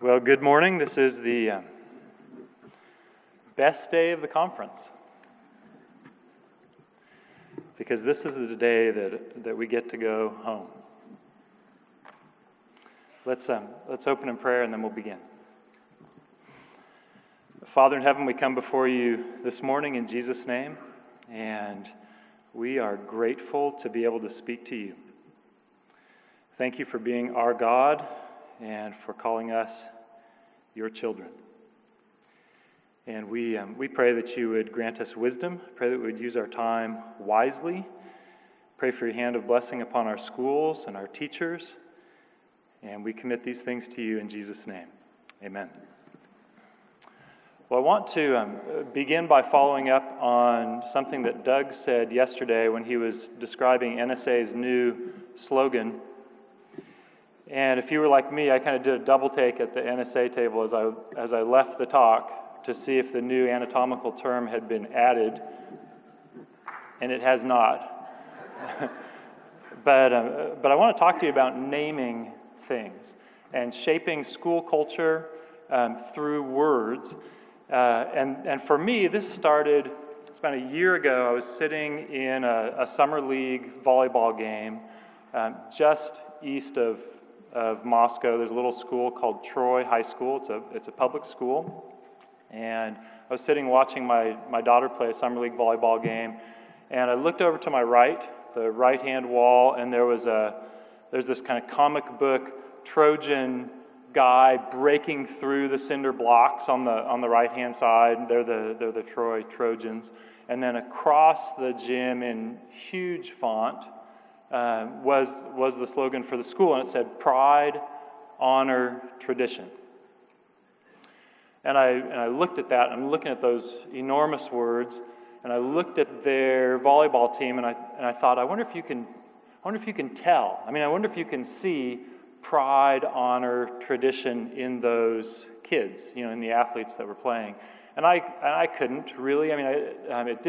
Well, good morning. This is the best day of the conference because this is the day that we get to go home. Let's open in prayer and then we'll begin. Father in heaven, we come before you this morning in Jesus' name, and we are grateful to be able to speak to you. Thank you for being our God and for calling us your children. And we pray that you would grant us wisdom, pray that we would use our time wisely, pray for your hand of blessing upon our schools and our teachers, and we commit these things to you in Jesus' name. Amen. Well, I want to begin by following up on something that Doug said yesterday when he was describing NSA's new slogan. And if you were like me, I kind of did a double take at the NSA table as I left the talk to see if the new anatomical term had been added, and it has not. But I want to talk to you about naming things and shaping school culture through words. And for me, this started, it's about a year ago. I was sitting in a summer league volleyball game just east of Moscow. There's a little school called Troy High School. It's a public school. And I was sitting watching my daughter play a summer league volleyball game, and I looked over to my right, the right-hand wall, and there's this kind of comic book Trojan guy breaking through the cinder blocks on the right-hand side. They're the Troy Trojans. And then across the gym in huge font was the slogan for the school, and it said, "Pride, Honor, Tradition." And I looked at that, and I'm looking at those enormous words, and I looked at their volleyball team, and I thought, I wonder if you can tell. I mean, I wonder if you can see pride, honor, tradition in those kids, in the athletes that were playing. And I couldn't really. I mean, it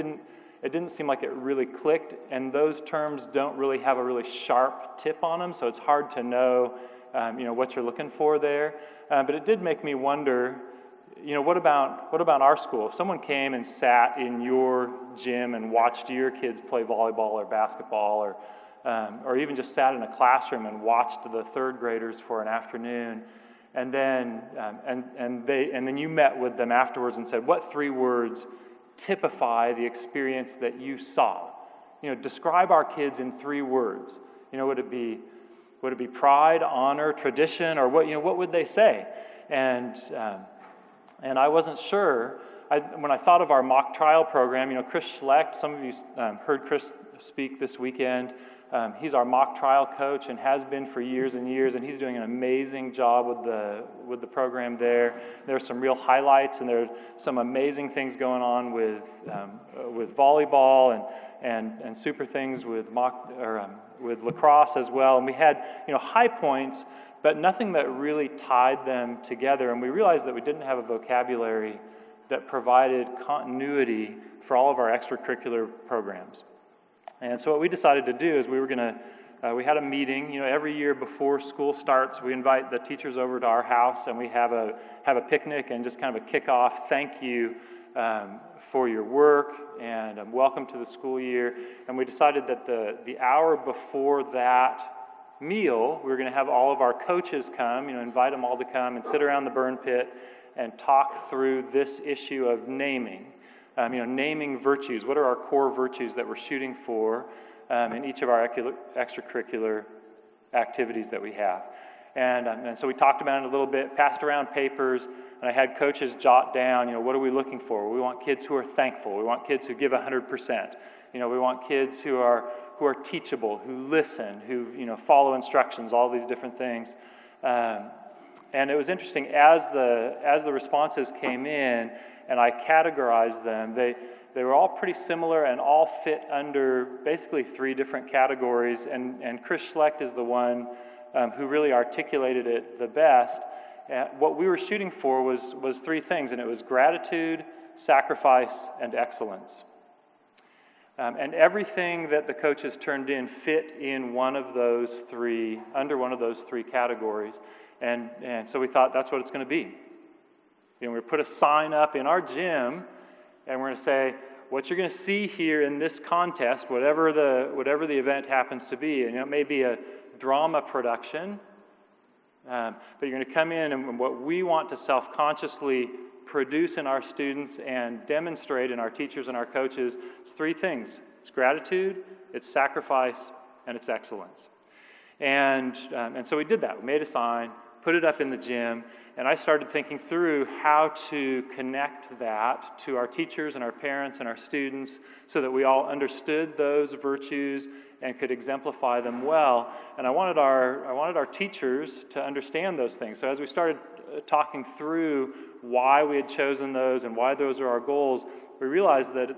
didn't seem like it really clicked, and those terms don't really have a really sharp tip on them, so it's hard to know, what you're looking for there. But it did make me wonder, what about our school? If someone came and sat in your gym and watched your kids play volleyball or basketball, or even just sat in a classroom and watched the third graders for an afternoon, and then you met with them afterwards and said, what 3 words typify the experience that you saw? Describe our kids in 3 words. Would it be pride, honor, tradition, or what would they say? And I wasn't sure. When I thought of our mock trial program, Chris Schlecht, some of you heard Chris speak this weekend. He's our mock trial coach and has been for years and years, and he's doing an amazing job with the program there. There are some real highlights, and there are some amazing things going on with volleyball and super things with with lacrosse as well. And we had high points, but nothing that really tied them together. And we realized that we didn't have a vocabulary that provided continuity for all of our extracurricular programs. And so what we decided to do is we had a meeting. Every year before school starts, we invite the teachers over to our house, and we have a picnic and just kind of a kickoff thank you for your work and welcome to the school year. And we decided that the hour before that meal, we were going to have all of our coaches come, invite them all to come and sit around the burn pit and talk through this issue of naming. Naming virtues. What are our core virtues that we're shooting for in each of our extracurricular activities that we have? And so we talked about it a little bit, passed around papers, and I had coaches jot down, what are we looking for? We want kids who are thankful. We want kids who give 100%. We want kids who are teachable, who listen, who follow instructions, all these different things. And it was interesting, as the responses came in and I categorized them, they were all pretty similar and all fit under basically 3 different categories. And Chris Schlecht is the one who really articulated it the best. What we were shooting for was 3 things, and it was gratitude, sacrifice, and excellence. And everything that the coaches turned in fit in under one of those three categories. And so we thought that's what it's going to be. We put a sign up in our gym, and we're going to say, what you're going to see here in this contest, whatever the event happens to be, and it may be a drama production, but you're going to come in, and what we want to self-consciously produce in our students and demonstrate in our teachers and our coaches is three things. It's gratitude, it's sacrifice, and it's excellence. And so we did that. We made a sign, put it up in the gym, and I started thinking through how to connect that to our teachers and our parents and our students so that we all understood those virtues and could exemplify them well. And I wanted our teachers to understand those things. So as we started talking through why we had chosen those and why those are our goals, we realized that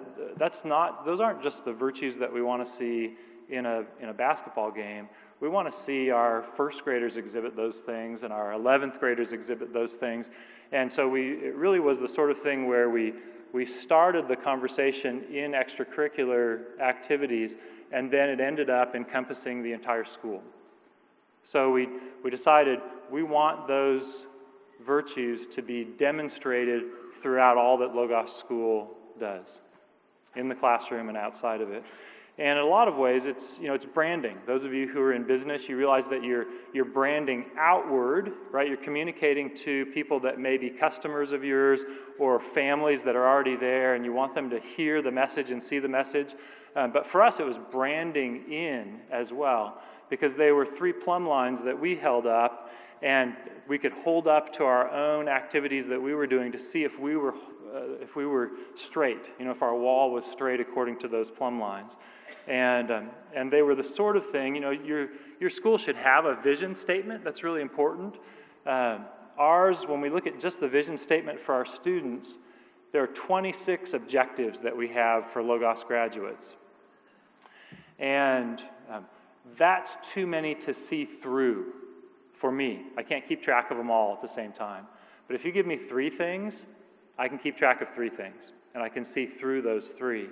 those aren't just the virtues that we want to see in a basketball game. We want to see our first graders exhibit those things and our 11th graders exhibit those things. And so it really was the sort of thing where we started the conversation in extracurricular activities, and then it ended up encompassing the entire school. So we decided we want those virtues to be demonstrated throughout all that Logos School does, in the classroom and outside of it. And in a lot of ways, it's branding. Those of you who are in business, you realize that you're branding outward, right? You're communicating to people that may be customers of yours or families that are already there, and you want them to hear the message and see the message. But for us, it was branding in as well, because they were three plumb lines that we held up, and we could hold up to our own activities that we were doing to see if we were straight, if our wall was straight according to those plumb lines. And they were the sort of thing, your school should have a vision statement. That's really important. Ours, when we look at just the vision statement for our students, there are 26 objectives that we have for Logos graduates. And that's too many to see through for me. I can't keep track of them all at the same time. But if you give me three things, I can keep track of three things, and I can see through those three.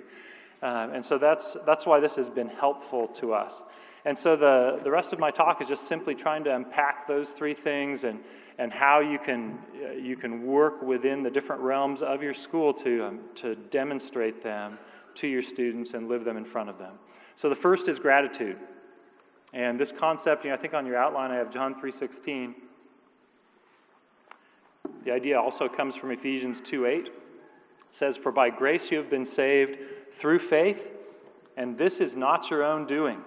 And so that's why this has been helpful to us. And so the rest of my talk is just simply trying to unpack those three things and how you can work within the different realms of your school to demonstrate them to your students and live them in front of them. So the first is gratitude. And this concept, I think on your outline I have John 3:16. The idea also comes from Ephesians 2:8. It says, "For by grace you have been saved through faith, and this is not your own doing.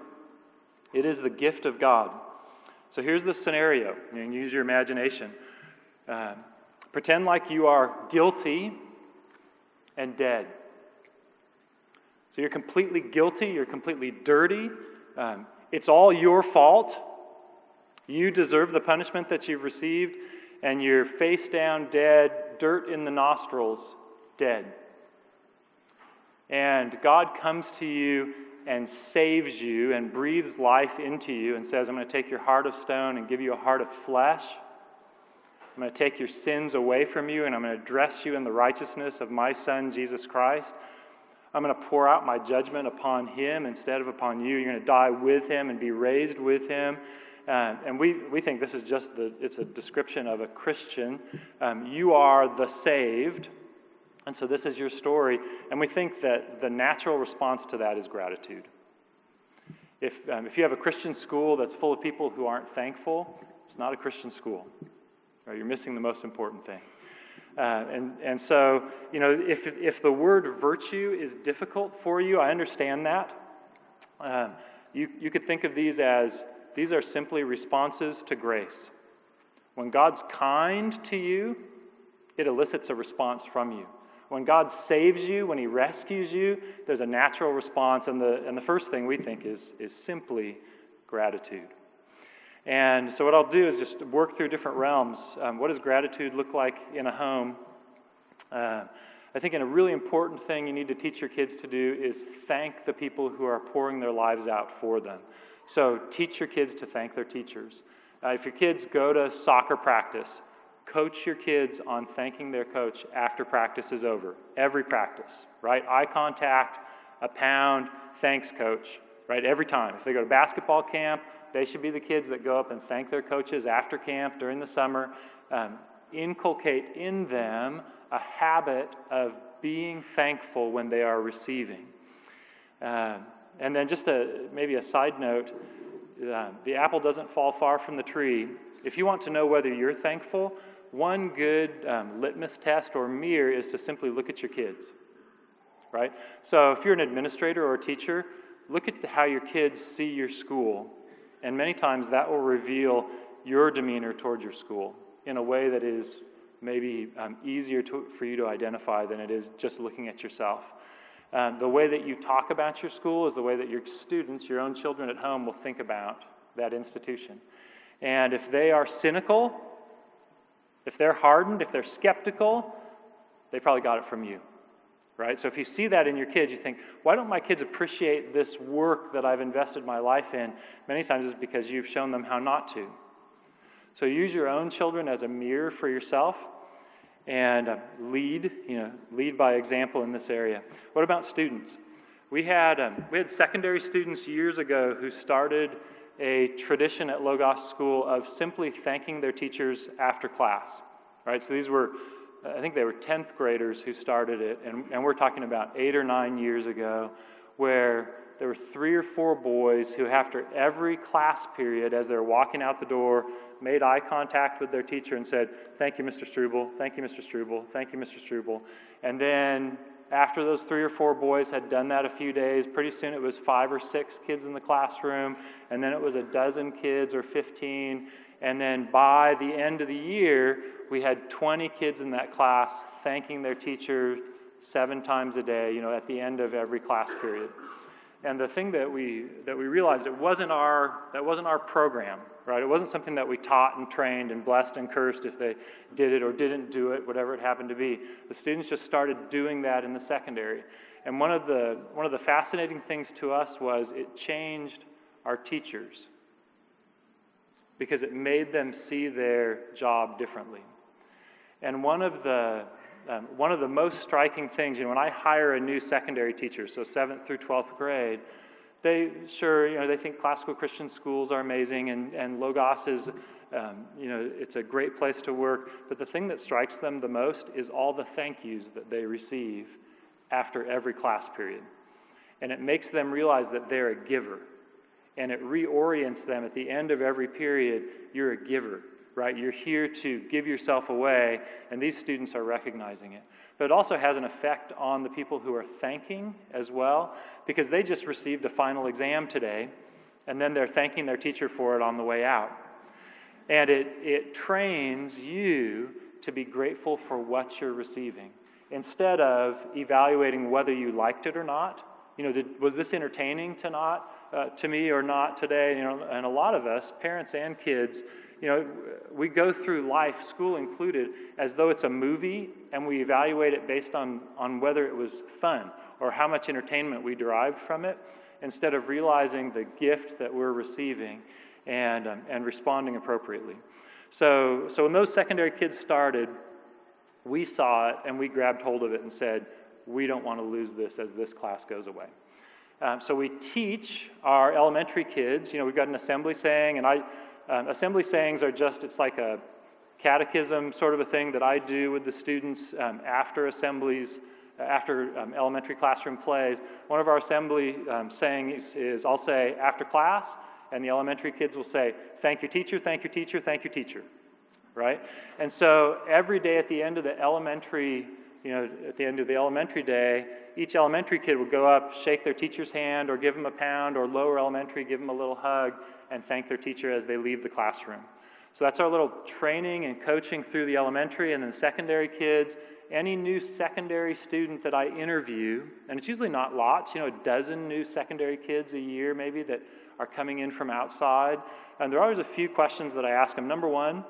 It is the gift of God." So here's the scenario. You can use your imagination. Pretend like you are guilty and dead. So you're completely guilty, you're completely dirty. It's all your fault. You deserve the punishment that you've received, and you're face down dead, dirt in the nostrils, dead. And God comes to you and saves you and breathes life into you and says, "I'm going to take your heart of stone and give you a heart of flesh. I'm going to take your sins away from you, and I'm going to dress you in the righteousness of my Son, Jesus Christ. I'm going to pour out my judgment upon him instead of upon you. You're going to die with him and be raised with him." And we think this is it's a description of a Christian. You are the saved. And so this is your story. And we think that the natural response to that is gratitude. If you have a Christian school that's full of people who aren't thankful, it's not a Christian school. Right? You're missing the most important thing. And so, if the word virtue is difficult for you, I understand that. You could think of these are simply responses to grace. When God's kind to you, it elicits a response from you. When God saves you, when he rescues you, there's a natural response, and the first thing we think is simply gratitude. And so what I'll do is just work through different realms. What does gratitude look like in a home? I think a really important thing you need to teach your kids to do is thank the people who are pouring their lives out for them. So teach your kids to thank their teachers. If your kids go to soccer practice, coach your kids on thanking their coach after practice is over. Every practice, right? Eye contact, a pound, thanks, coach, right? Every time. If they go to basketball camp, they should be the kids that go up and thank their coaches after camp during the summer. Inculcate in them a habit of being thankful when they are receiving. And then just maybe a side note, the apple doesn't fall far from the tree. If you want to know whether you're thankful, one good litmus test or mirror is to simply look at your kids, right? So if you're an administrator or a teacher, look at how your kids see your school, and many times that will reveal your demeanor toward your school in a way that is maybe easier for you to identify than it is just looking at yourself. The way that you talk about your school is the way that your students, your own children at home, will think about that institution. And if they are cynical, if they're hardened, if they're skeptical, they probably got it from you, right? So if you see that in your kids, you think, why don't my kids appreciate this work that I've invested my life in? Many times it's because you've shown them how not to. So use your own children as a mirror for yourself, and lead by example in this area. What about students? We had secondary students years ago who started a tradition at Logos School of simply thanking their teachers after class, right? So these were, I think they were 10th graders who started it, and we're talking about 8 or 9 years ago, where there were 3 or 4 boys who, after every class period, as they're walking out the door, made eye contact with their teacher and said, "Thank you, Mr. Struble. Thank you, Mr. Struble. Thank you, Mr. Struble." And then after those 3 or 4 boys had done that a few days, pretty soon it was 5 or 6 kids in the classroom, and then it was a dozen kids or 15, and then by the end of the year, we had 20 kids in that class thanking their teacher 7 times a day, at the end of every class period. And the thing that we realized, that wasn't our program, right? It wasn't something that we taught and trained and blessed and cursed if they did it or didn't do it, whatever it happened to be. The students just started doing that in the secondary. And one of the fascinating things to us was it changed our teachers because it made them see their job differently. And one of the most striking things, when I hire a new secondary teacher, so 7th through 12th grade, they think classical Christian schools are amazing, and Logos is, it's a great place to work. But the thing that strikes them the most is all the thank yous that they receive after every class period. And it makes them realize that they're a giver. And it reorients them at the end of every period, you're a giver. Right? You're here to give yourself away, and these students are recognizing it. But it also has an effect on the people who are thanking as well, because they just received a final exam today, and then they're thanking their teacher for it on the way out. And it trains you to be grateful for what you're receiving, instead of evaluating whether you liked it or not. Was this entertaining to me or not today? And a lot of us, parents and kids, we go through life, school included, as though it's a movie, and we evaluate it based on whether it was fun or how much entertainment we derived from it, instead of realizing the gift that we're receiving and responding appropriately. So when those secondary kids started, we saw it and we grabbed hold of it and said, we don't want to lose this as this class goes away. So we teach our elementary kids. We've got an assembly saying, and assembly sayings are it's like a catechism sort of a thing that I do with the students after assemblies, after elementary classroom plays. One of our assembly sayings is, I'll say, after class, and the elementary kids will say, "Thank your teacher, thank your teacher, thank your teacher," right? And so every day at the end of the elementary day, each elementary kid would go up, shake their teacher's hand, or give them a pound, or lower elementary, give them a little hug, and thank their teacher as they leave the classroom. So that's our little training and coaching through the elementary. And then secondary kids, any new secondary student that I interview, and it's usually not lots, a dozen new secondary kids a year maybe that are coming in from outside. And there are always a few questions that I ask them. Number one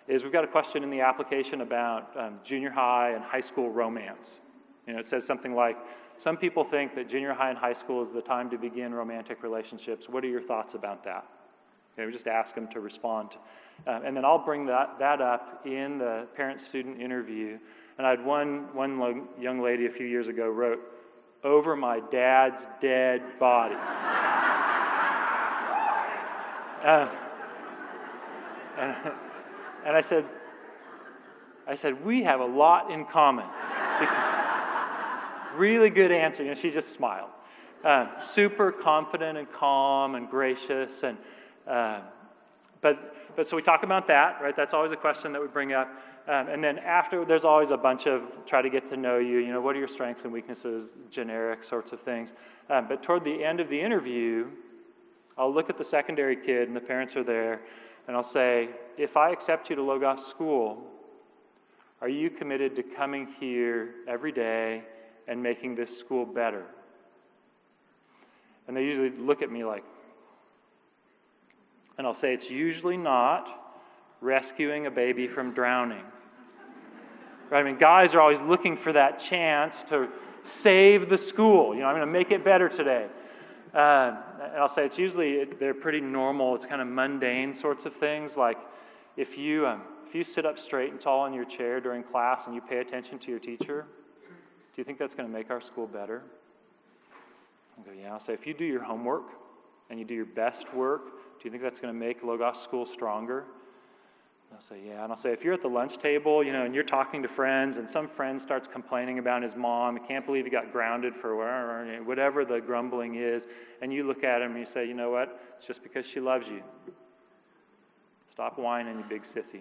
is we've got a question in the application about junior high and high school romance. It says something like, some people think that junior high and high school is the time to begin romantic relationships. What are your thoughts about that? Okay, we just ask them to respond. And then I'll bring that up in the parent-student interview. And I had one young lady a few years ago wrote, over my dad's dead body. And I said, we have a lot in common. Really good answer. She just smiled. Super confident and calm and gracious. And but so we talk about that, right? That's always a question that we bring up. And then after, there's always a bunch of try to get to know you. What are your strengths and weaknesses? Generic sorts of things. But toward the end of the interview, I'll look at the secondary kid, and the parents are there, and I'll say, if I accept you to Logos School, are you committed to coming here every day and making this school better? And they usually look at me like, and I'll say, it's usually not rescuing a baby from drowning. Right? I mean, guys are always looking for that chance to save the school. I'm going to make it better today. And I'll say it's usually, they're pretty normal, it's kind of mundane sorts of things, like if you sit up straight and tall in your chair during class and you pay attention to your teacher, do you think that's going to make our school better? I go, yeah. I'll say, if you do your homework and you do your best work, do you think that's going to make Logos School stronger? I'll say, yeah. And I'll say, if you're at the lunch table, and you're talking to friends, and some friend starts complaining about his mom, I can't believe he got grounded for whatever the grumbling is, and you look at him and you say, you know what? It's just because she loves you. Stop whining, you big sissy.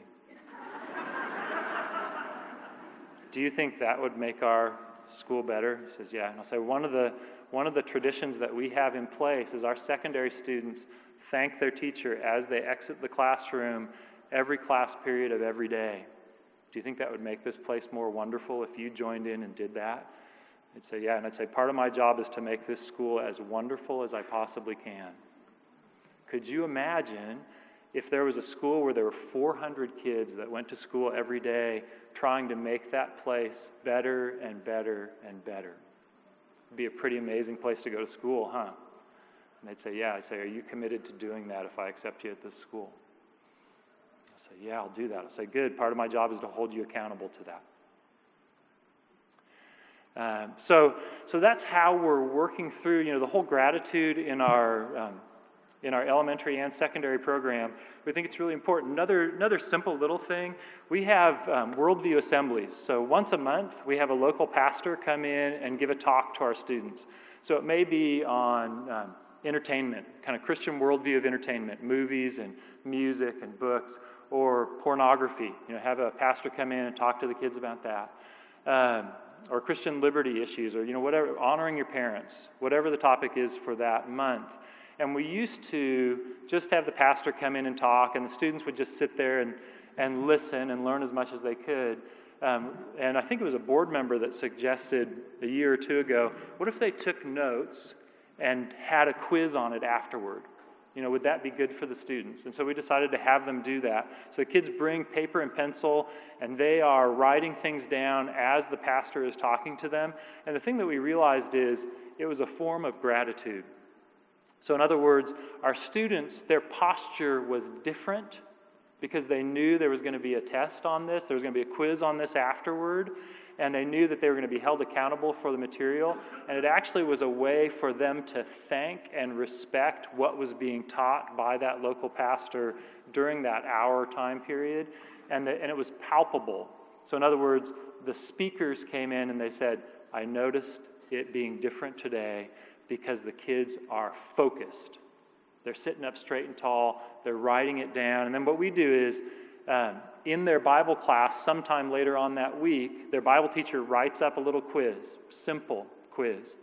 Do you think that would make our school better? He says, yeah. And I'll say, one of the traditions that we have in place is our secondary students thank their teacher as they exit the classroom every class period of every day. Do you think that would make this place more wonderful if you joined in and did that? I'd say, yeah. And I'd say, part of my job is to make this school as wonderful as I possibly can. Could you imagine if there was a school where there were 400 kids that went to school every day trying to make that place better and better and better? It'd be a pretty amazing place to go to school, huh? And they'd say, yeah. I'd say, are you committed to doing that if I accept you at this school? I'll say, yeah, I'll do that. I'll say, good. Part of my job is to hold you accountable to that. So that's how we're working through, the whole gratitude in our elementary and secondary program. We think it's really important. Another simple little thing, we have worldview assemblies. So once a month, we have a local pastor come in and give a talk to our students. So it may be on entertainment, kind of Christian worldview of entertainment, movies and music and books, or pornography. Have a pastor come in and talk to the kids about that. Or Christian liberty issues, or whatever, honoring your parents, whatever the topic is for that month. And we used to just have the pastor come in and talk, and the students would just sit there and listen and learn as much as they could. And I think it was a board member that suggested a year or two ago, what if they took notes and had a quiz on it afterward? Would that be good for the students? And so we decided to have them do that. So the kids bring paper and pencil, and they are writing things down as the pastor is talking to them. And the thing that we realized is it was a form of gratitude. So in other words, our students, their posture was different because they knew there was going to be a test on this, there was going to be a quiz on this afterward, and they knew that they were going to be held accountable for the material. And it actually was a way for them to thank and respect what was being taught by that local pastor during that hour time period. And it was palpable. So in other words, the speakers came in and they said, I noticed it being different today because the kids are focused. They're sitting up straight and tall. They're writing it down. And then what we do is, in their Bible class, sometime later on that week, their Bible teacher writes up a little quiz, simple quiz,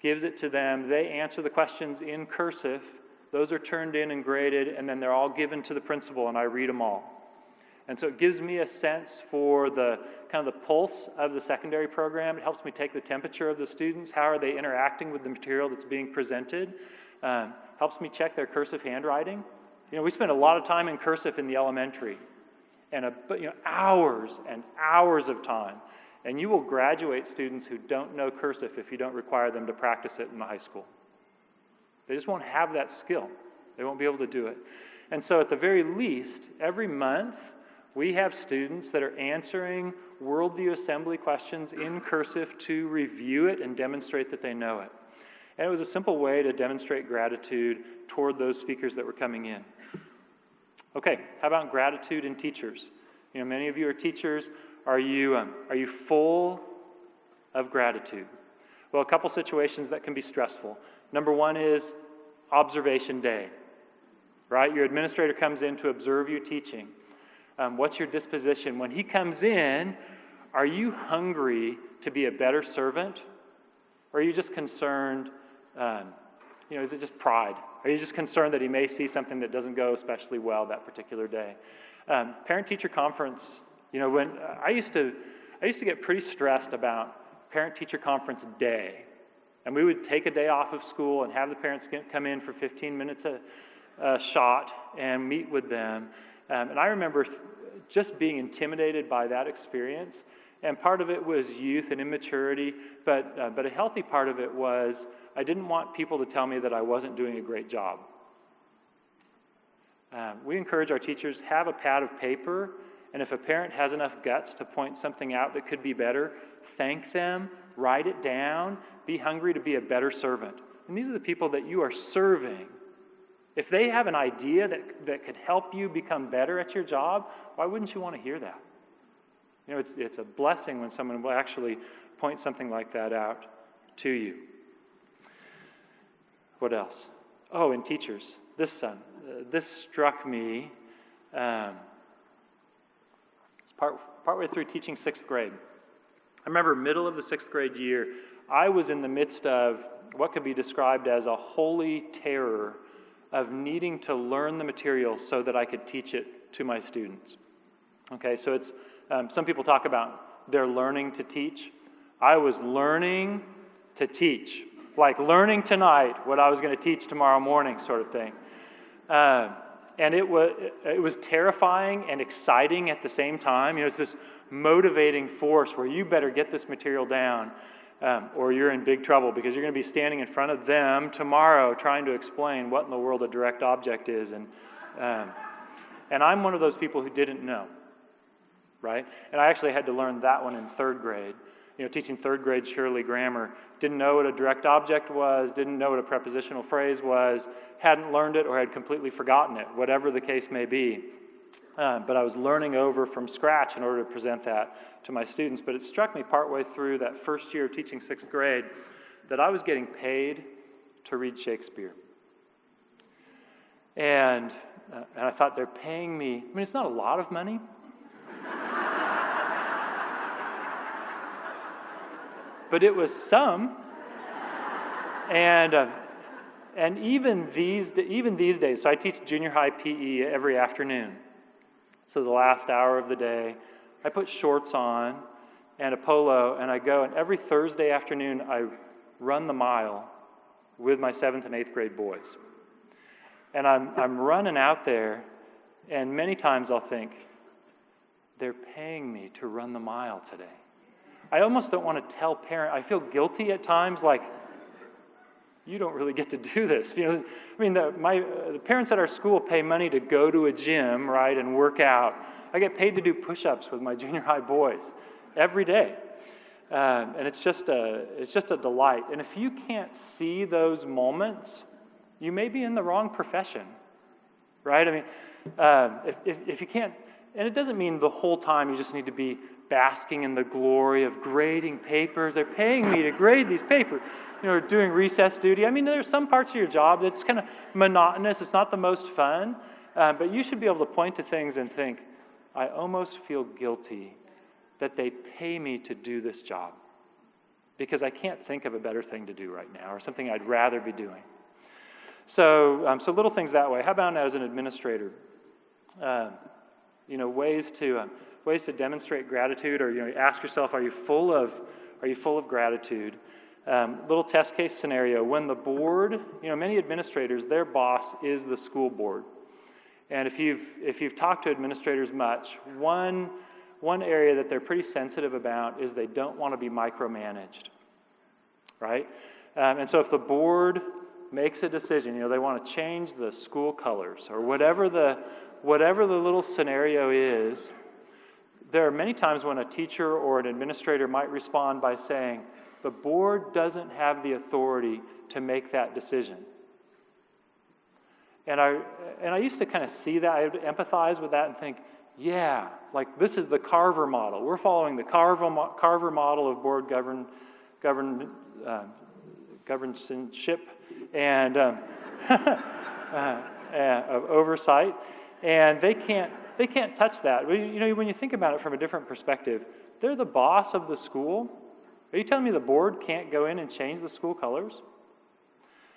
gives it to them. They answer the questions in cursive. Those are turned in and graded, and then they're all given to the principal, and I read them all. And so it gives me a sense for the kind of the pulse of the secondary program. It helps me take the temperature of the students. How are they interacting with the material that's being presented? Helps me check their cursive handwriting. We spend a lot of time in cursive in the elementary, and hours and hours of time. And you will graduate students who don't know cursive if you don't require them to practice it in the high school. They just won't have that skill. They won't be able to do it. And so at the very least, every month, we have students that are answering worldview assembly questions in cursive to review it and demonstrate that they know it. And it was a simple way to demonstrate gratitude toward those speakers that were coming in. Okay, how about gratitude in teachers? Many of you are teachers. Are you full of gratitude? Well, a couple situations that can be stressful. Number one is observation day, right? Your administrator comes in to observe you teaching. What's your disposition? When he comes in, are you hungry to be a better servant? Or are you just concerned, is it just pride? Are you just concerned that he may see something that doesn't go especially well that particular day? Parent-teacher conference, when I used to get pretty stressed about parent-teacher conference day. And we would take a day off of school and have the parents come in for 15 minutes a shot and meet with them. And I remember just being intimidated by that experience. And part of it was youth and immaturity, but a healthy part of it was I didn't want people to tell me that I wasn't doing a great job. We encourage our teachers, have a pad of paper, and if a parent has enough guts to point something out that could be better, thank them, write it down, be hungry to be a better servant. And these are the people that you are serving. If they have an idea that could help you become better at your job, why wouldn't you want to hear that? It's a blessing when someone will actually point something like that out to you. What else? Oh, and teachers. This struck me. It's partway through teaching 6th grade. I remember middle of the 6th grade year, I was in the midst of what could be described as a holy terror of needing to learn the material so that I could teach it to my students. Okay, so it's some people talk about they're learning to teach. I was learning to teach, like learning tonight what I was going to teach tomorrow morning, sort of thing. And it was terrifying and exciting at the same time. It's this motivating force where you better get this material down, or you're in big trouble because you're going to be standing in front of them tomorrow trying to explain what in the world a direct object is. And I'm one of those people who didn't know, right? And I actually had to learn that one in 3rd grade. Teaching 3rd grade Shirley grammar, didn't know what a direct object was, didn't know what a prepositional phrase was, hadn't learned it or had completely forgotten it, whatever the case may be. But I was learning over from scratch in order to present that to my students. But it struck me partway through that first year of teaching 6th grade that I was getting paid to read Shakespeare. And I thought, they're paying me, it's not a lot of money. But it was some, and even these days. So I teach junior high PE every afternoon. So the last hour of the day, I put shorts on and a polo, and I go. And every Thursday afternoon, I run the mile with my 7th and 8th grade boys. And I'm running out there, and many times I'll think, they're paying me to run the mile today. I almost don't want to tell parents. I feel guilty at times, like, you don't really get to do this. The parents at our school pay money to go to a gym, right, and work out. I get paid to do push-ups with my junior high boys every day, and it's just a delight. And if you can't see those moments, you may be in the wrong profession, right? If you can't, and it doesn't mean the whole time you just need to be basking in the glory of grading papers. They're paying me to grade these papers, doing recess duty. There's some parts of your job that's kind of monotonous. It's not the most fun, but you should be able to point to things and think, I almost feel guilty that they pay me to do this job because I can't think of a better thing to do right now or something I'd rather be doing. So little things that way. How about as an administrator? Ways to demonstrate gratitude, or ask yourself, are you full of gratitude? Little test case scenario: when the board, many administrators, their boss is the school board, and if you've talked to administrators much, one area that they're pretty sensitive about is they don't want to be micromanaged, right? And so if the board makes a decision, they want to change the school colors or whatever the little scenario is, there are many times when a teacher or an administrator might respond by saying, the board doesn't have the authority to make that decision. And I used to kind of see that. I would empathize with that and think, yeah, like this is the Carver model. We're following the Carver model of board governorship and of oversight, and they can't touch that. You know, when you think about it from a different perspective, they're the boss of the school. Are you telling me the board can't go in and change the school colors?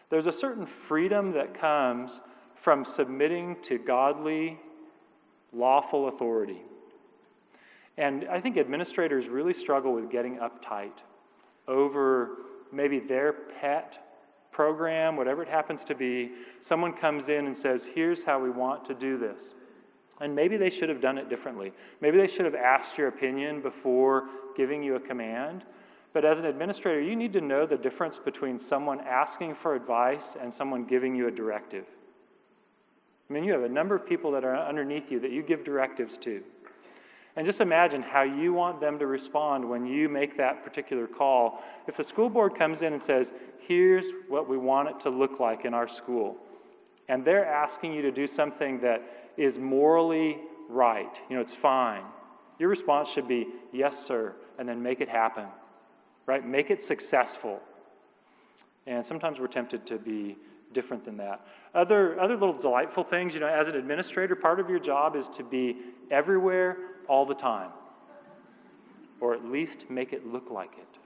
There's a certain freedom that comes from submitting to godly, lawful authority. And I think administrators really struggle with getting uptight over maybe their pet program, whatever it happens to be. Someone comes in and says, here's how we want to do this. And maybe they should have done it differently. Maybe they should have asked your opinion before giving you a command. But as an administrator, you need to know the difference between someone asking for advice and someone giving you a directive. I mean, you have a number of people that are underneath you that you give directives to. And just imagine how you want them to respond when you make that particular call. If the school board comes in and says, here's what we want it to look like in our school, and they're asking you to do something that is morally right, you know, it's fine. Your response should be, yes, sir, and then make it happen, right? Make it successful. And sometimes we're tempted to be different than that. Other little delightful things, you know, as an administrator, part of your job is to be everywhere all the time, or at least make it look like it,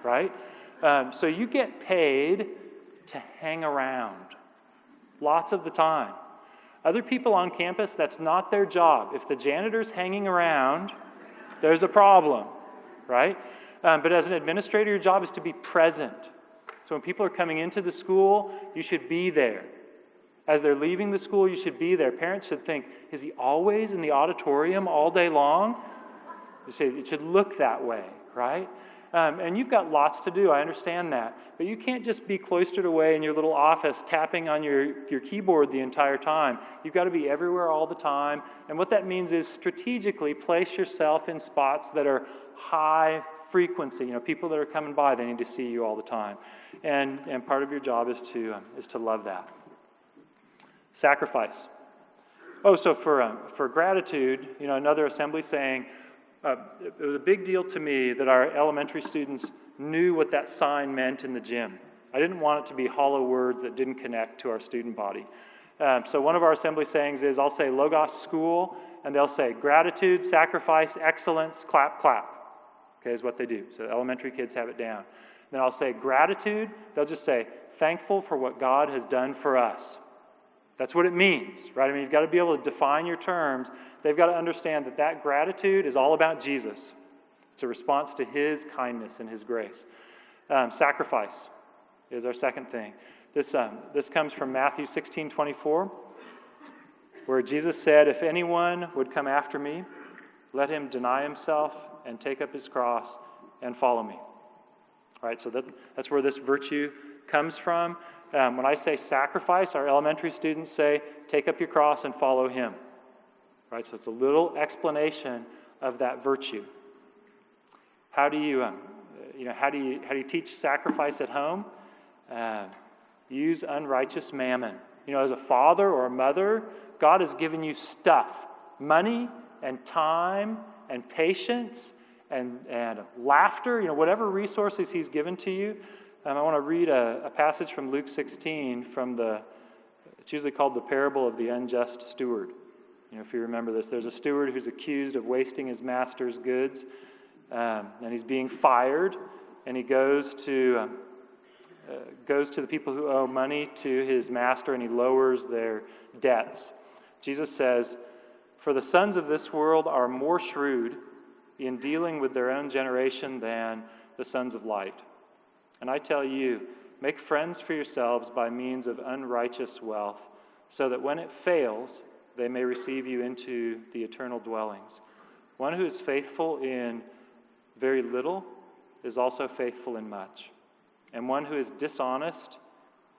right? So you get paid to hang around lots of the time. Other people on campus, that's not their job. If the janitor's hanging around, there's a problem, right? But as an administrator, your job is to be present. So when people are coming into the school, you should be there. As they're leaving the school, you should be there. Parents should think, is he always in the auditorium all day long? You say, it should look that way, right? And you've got lots to do, I understand that. But you can't just be cloistered away in your little office tapping on your keyboard the entire time. You've got to be everywhere all the time. And what that means is strategically place yourself in spots that are high frequency. You know, people that are coming by, they need to see you all the time. And part of your job is to love that. Sacrifice. Oh, so for gratitude, you know, another assembly saying, it was a big deal to me that our elementary students knew what that sign meant in the gym. I didn't want it to be hollow words that didn't connect to our student body. So one of our assembly sayings is, I'll say Logos School, and they'll say gratitude, sacrifice, excellence, clap, clap. Okay, is what they do. So elementary kids have it down. Then I'll say gratitude, they'll just say thankful for what God has done for us. That's what it means, right? I mean, you've got to be able to define your terms. They've got to understand that gratitude is all about Jesus. It's a response to his kindness and his grace. Sacrifice is our second thing. This comes from Matthew 16:24, where Jesus said, if anyone would come after me, let him deny himself and take up his cross and follow me. All right, so that's where this virtue comes from. When I say sacrifice, our elementary students say, take up your cross and follow him. Right, so it's a little explanation of that virtue. How do you teach sacrifice at home? Use unrighteous mammon. You know, as a father or a mother, God has given you stuff, money and time and patience and laughter. You know, whatever resources he's given to you. I want to read a passage from Luke 16 it's usually called the parable of the unjust steward. You know, if you remember this, there's a steward who's accused of wasting his master's goods, and he's being fired, and he goes to the people who owe money to his master, and he lowers their debts. Jesus says, for the sons of this world are more shrewd in dealing with their own generation than the sons of light. And I tell you, make friends for yourselves by means of unrighteous wealth, so that when it fails, they may receive you into the eternal dwellings. One who is faithful in very little is also faithful in much. And one who is dishonest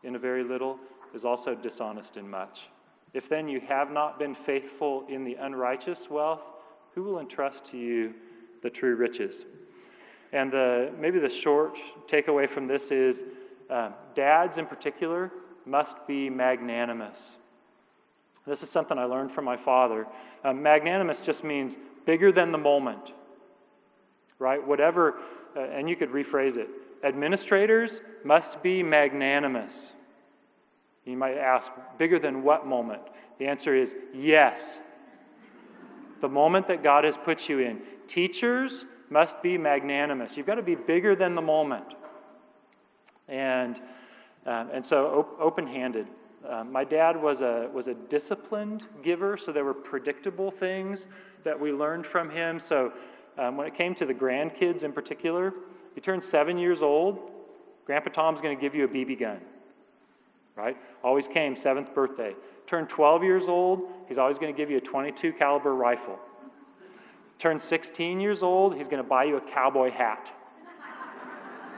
in a very little is also dishonest in much. If then you have not been faithful in the unrighteous wealth, Who will entrust to you the true riches? And maybe the short takeaway from this is dads in particular must be magnanimous. This is something I learned from my father. Magnanimous just means bigger than the moment, right? Whatever, and you could rephrase it. Administrators must be magnanimous. You might ask, bigger than what moment? The answer is yes. The moment that God has put you in. Teachers must be magnanimous. You've got to be bigger than the moment. And so open-handed. My dad was a disciplined giver, so there were predictable things that we learned from him. So when it came to the grandkids in particular, you turn 7 years old, Grandpa Tom's going to give you a BB gun, right? Always came, 7th birthday. Turn 12 years old, he's always going to give you a .22 caliber rifle. Turn 16 years old, he's going to buy you a cowboy hat.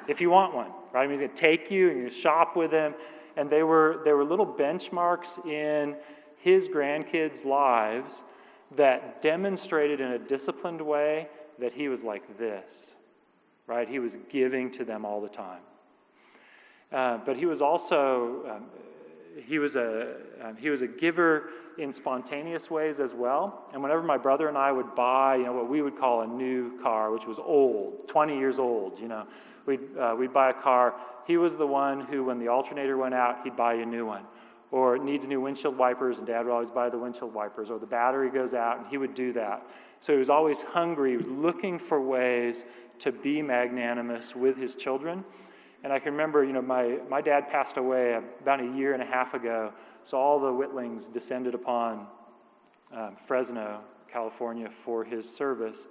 If you want one, right? I mean, he's going to take you and you shop with him. And they were little benchmarks in his grandkids' lives that demonstrated in a disciplined way that he was like this, right? He was giving to them all the time. But he was also he was a giver in spontaneous ways as well. And whenever my brother and I would buy, what we would call a new car, which was old, 20 years old, we'd buy a car. He was the one who, when the alternator went out, he'd buy a new one. Or it needs new windshield wipers, and Dad would always buy the windshield wipers. Or the battery goes out, and he would do that. So he was always hungry. He was looking for ways to be magnanimous with his children. And I can remember, my dad passed away about a year and a half ago. So all the Whitlings descended upon Fresno, California, for his service.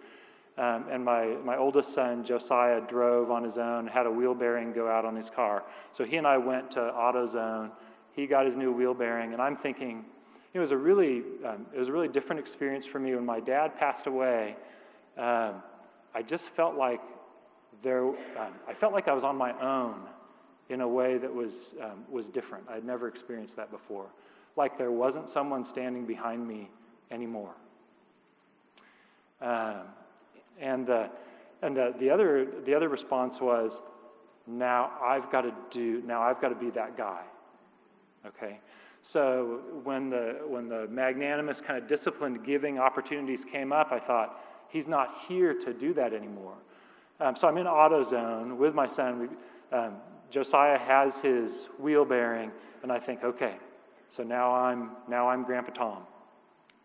And my oldest son, Josiah, drove on his own, had a wheel bearing go out on his car. So he and I went to AutoZone. He got his new wheel bearing, and I'm thinking, it was a really different experience for me when my dad passed away. I just felt like I was on my own in a way that was different. I'd never experienced that before. Like there wasn't someone standing behind me anymore. And the other response was, now I've got to be that guy. Okay, so when the magnanimous kind of disciplined giving opportunities came up, I thought, he's not here to do that anymore. So I'm in AutoZone with my son. Josiah has his wheel bearing, and I think, okay, so now I'm Grandpa Tom,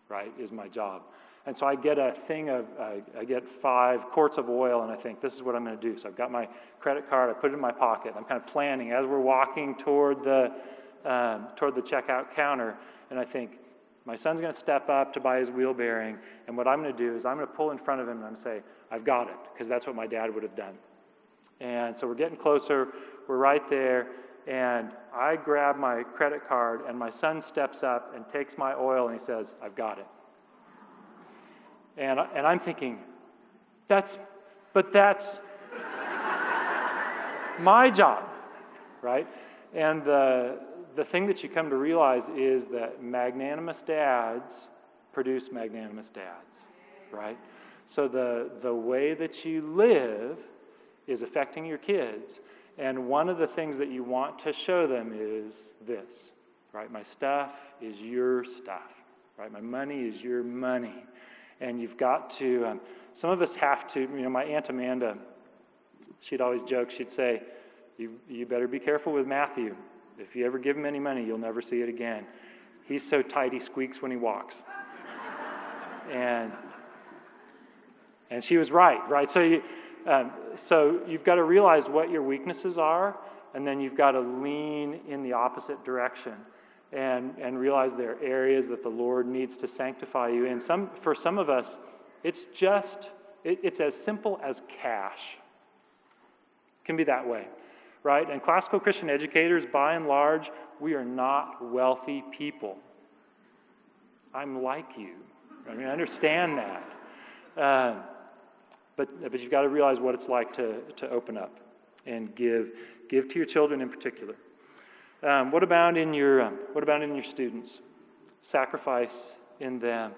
right? Is my job. And so I get I get 5 quarts of oil, and I think, this is what I'm going to do. So I've got my credit card, I put it in my pocket. I'm kind of planning as we're walking toward the checkout counter, and I think, my son's going to step up to buy his wheel bearing, and what I'm going to do is I'm going to pull in front of him and I'm going to say, I've got it, because that's what my dad would have done. And so we're getting closer, we're right there, and I grab my credit card, and my son steps up and takes my oil, and he says, I've got it. And I'm thinking, that's my job, right? And the thing that you come to realize is that magnanimous dads produce magnanimous dads, right? So the way that you live is affecting your kids. And one of the things that you want to show them is this, right? My stuff is your stuff, right? My money is your money. And you've got to, some of us have to, my Aunt Amanda, she'd always joke, she'd say, you better be careful with Matthew. If you ever give him any money, you'll never see it again. He's so tight he squeaks when he walks. And she was right? So you've got to realize what your weaknesses are, and then you've got to lean in the opposite direction and realize there are areas that the Lord needs to sanctify you in. For some of us, it's as simple as cash. It can be that way. Right? And classical Christian educators, by and large, we are not wealthy people. I'm like you. I understand that. But you've got to realize what it's like to open up and give to your children in particular. What about in your students? Sacrifice in them.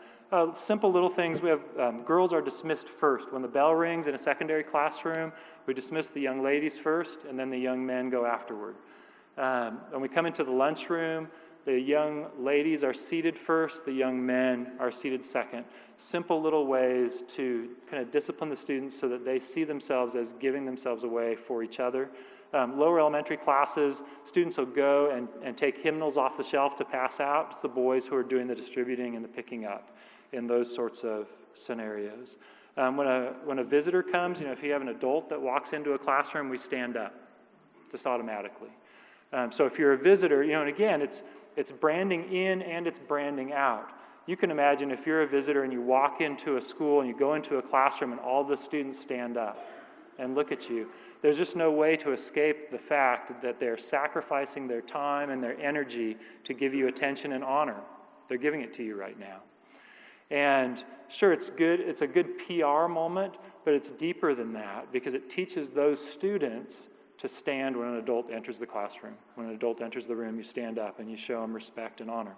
Simple little things. We have girls are dismissed first. When the bell rings in a secondary classroom, we dismiss the young ladies first, and then the young men go afterward. When we come into the lunchroom, the young ladies are seated first, the young men are seated second. Simple little ways to kind of discipline the students so that they see themselves as giving themselves away for each other. Lower elementary classes, students will go and take hymnals off the shelf to pass out. It's the boys who are doing the distributing and the picking up in those sorts of scenarios. When a visitor comes, if you have an adult that walks into a classroom, we stand up just automatically. So if you're a visitor, and again, it's branding in and it's branding out. You can imagine if you're a visitor and you walk into a school and you go into a classroom and all the students stand up and look at you, there's just no way to escape the fact that they're sacrificing their time and their energy to give you attention and honor. They're giving it to you right now. And sure, it's good. It's a good PR moment, but it's deeper than that because it teaches those students to stand when an adult enters the classroom. When an adult enters the room, you stand up and you show them respect and honor.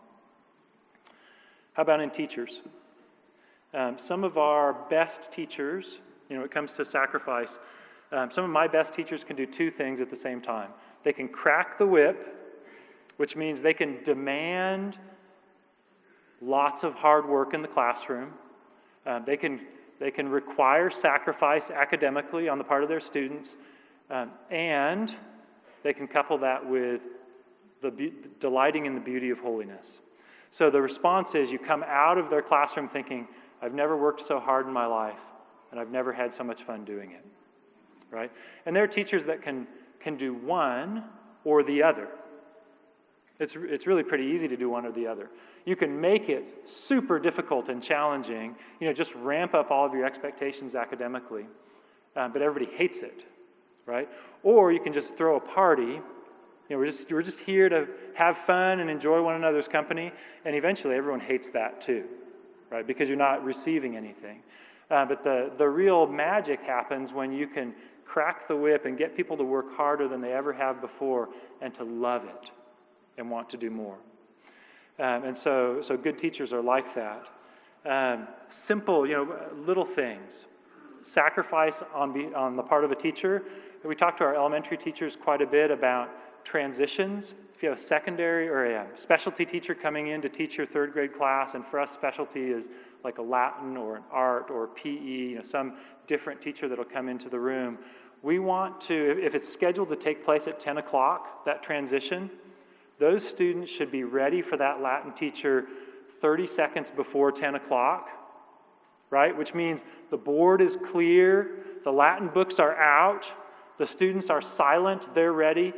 How about in teachers? Some of our best teachers, when it comes to sacrifice, some of my best teachers can do two things at the same time. They can crack the whip, which means they can demand lots of hard work in the classroom. They can require sacrifice academically on the part of their students, and they can couple that with delighting in the beauty of holiness. So the response is you come out of their classroom thinking, I've never worked so hard in my life, and I've never had so much fun doing it. Right? And there are teachers that can do one or the other. It's really pretty easy to do one or the other. You can make it super difficult and challenging, just ramp up all of your expectations academically, but everybody hates it, right? Or you can just throw a party. We're just here to have fun and enjoy one another's company, and eventually everyone hates that too, right? Because you're not receiving anything. But the real magic happens when you can crack the whip and get people to work harder than they ever have before and to love it and want to do more. And so good teachers are like that. Simple, little things. Sacrifice on the part of a teacher. We talk to our elementary teachers quite a bit about transitions. If you have a secondary or a specialty teacher coming in to teach your third grade class, and for us specialty is like a Latin or an art or PE, some different teacher that'll come into the room. We want to, if it's scheduled to take place at 10 o'clock, that transition, those students should be ready for that Latin teacher 30 seconds before 10 o'clock, right? Which means the board is clear, the Latin books are out, the students are silent, they're ready.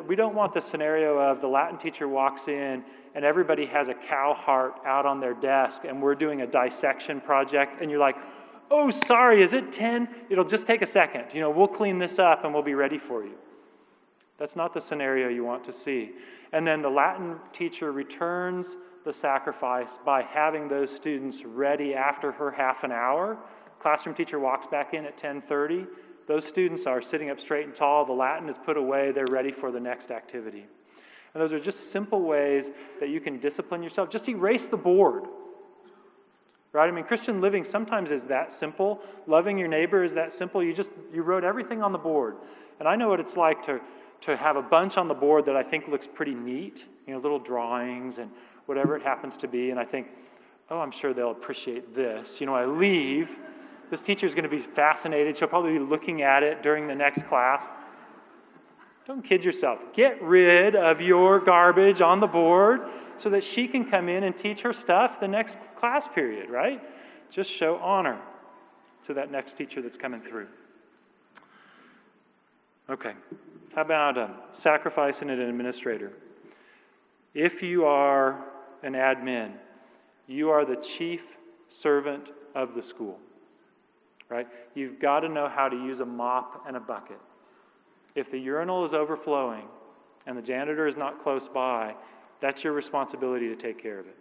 We don't want the scenario of the Latin teacher walks in and everybody has a cow heart out on their desk and we're doing a dissection project and you're like, oh, sorry, is it 10? It'll just take a second. We'll clean this up and we'll be ready for you. That's not the scenario you want to see. And then the Latin teacher returns the sacrifice by having those students ready after her half an hour. Classroom teacher walks back in at 10:30. Those students are sitting up straight and tall. The Latin is put away. They're ready for the next activity. And those are just simple ways that you can discipline yourself. Just erase the board. Right? Christian living sometimes is that simple. Loving your neighbor is that simple. You wrote everything on the board. And I know what it's like to have a bunch on the board that I think looks pretty neat, little drawings and whatever it happens to be. And I think, oh, I'm sure they'll appreciate this. I leave. This teacher's going to be fascinated. She'll probably be looking at it during the next class. Don't kid yourself. Get rid of your garbage on the board so that she can come in and teach her stuff the next class period, right? Just show honor to that next teacher that's coming through. Okay. How about sacrifice in an administrator? If you are an admin, you are the chief servant of the school, right? You've got to know how to use a mop and a bucket. If the urinal is overflowing and the janitor is not close by, that's your responsibility to take care of it,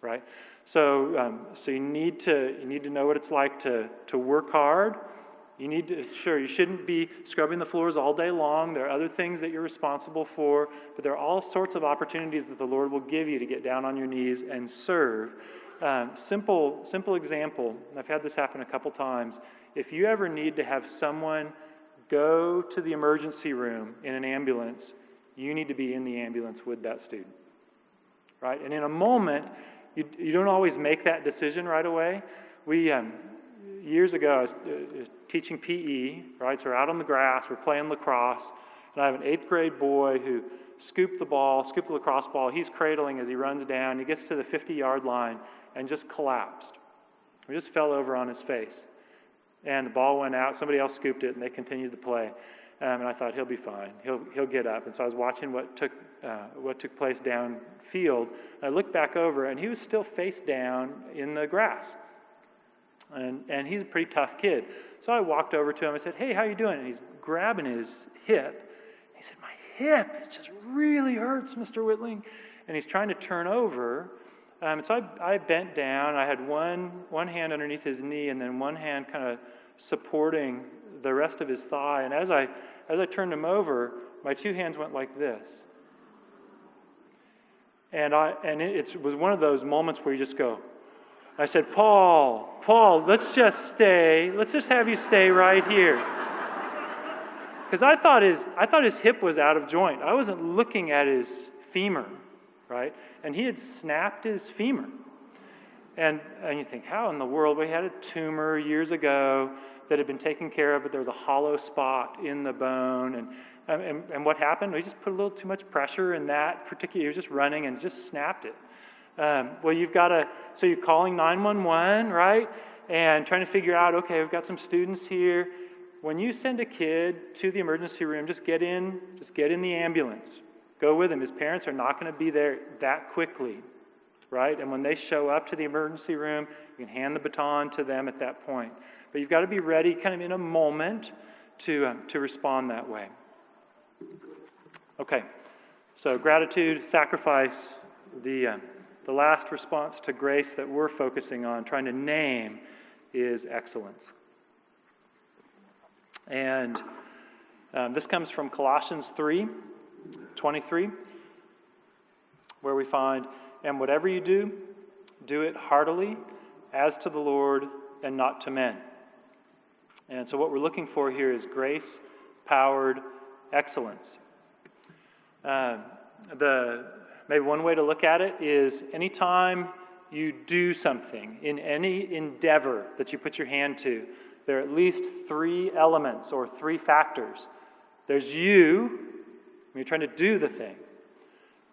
right? So you need to know what it's like to work hard. You shouldn't be scrubbing the floors all day long. There are other things that you're responsible for, but there are all sorts of opportunities that the Lord will give you to get down on your knees and serve. Simple example, and I've had this happen a couple times. If you ever need to have someone go to the emergency room in an ambulance, you need to be in the ambulance with that student, right? And in a moment, you don't always make that decision right away. Years ago, I was teaching PE, right? So we're out on the grass, we're playing lacrosse, and I have an 8th grade boy who scooped the lacrosse ball. He's cradling as he runs down. He gets to the 50-yard line and just collapsed. He just fell over on his face. And the ball went out. Somebody else scooped it, and they continued to play. And I thought, he'll be fine. He'll get up. And so I was watching what took place downfield. And I looked back over, and he was still face down in the grass. And he's a pretty tough kid. So I walked over to him and said, "Hey, how you doing?" And he's grabbing his hip. He said, "My hip, it just really hurts, Mr. Whitling." And he's trying to turn over. And so I bent down. I had one hand underneath his knee and then one hand kind of supporting the rest of his thigh. And as I turned him over, my 2 hands went like this. And it was one of those moments where you just go. I said, Paul, let's just have you stay right here. Because I thought his hip was out of joint. I wasn't looking at his femur, right? And he had snapped his femur. And you think, how in the world? We had a tumor years ago that had been taken care of, but there was a hollow spot in the bone. And what happened? We just put a little too much pressure in that particular, he was just running and just snapped it. So you're calling 911, right? And trying to figure out, okay, we've got some students here. When you send a kid to the emergency room, just get in the ambulance. Go with him. His parents are not going to be there that quickly, right? And when they show up to the emergency room, you can hand the baton to them at that point. But you've got to be ready kind of in a moment to respond that way. Okay, so gratitude, sacrifice, the last response to grace that we're focusing on, trying to name, is excellence. And this comes from Colossians 3:23, where we find, "And whatever you do, do it heartily, as to the Lord and not to men." And so what we're looking for here is grace-powered excellence. Maybe one way to look at it is anytime you do something in any endeavor that you put your hand to, there are at least 3 elements or 3 factors. There's you, when you're trying to do the thing.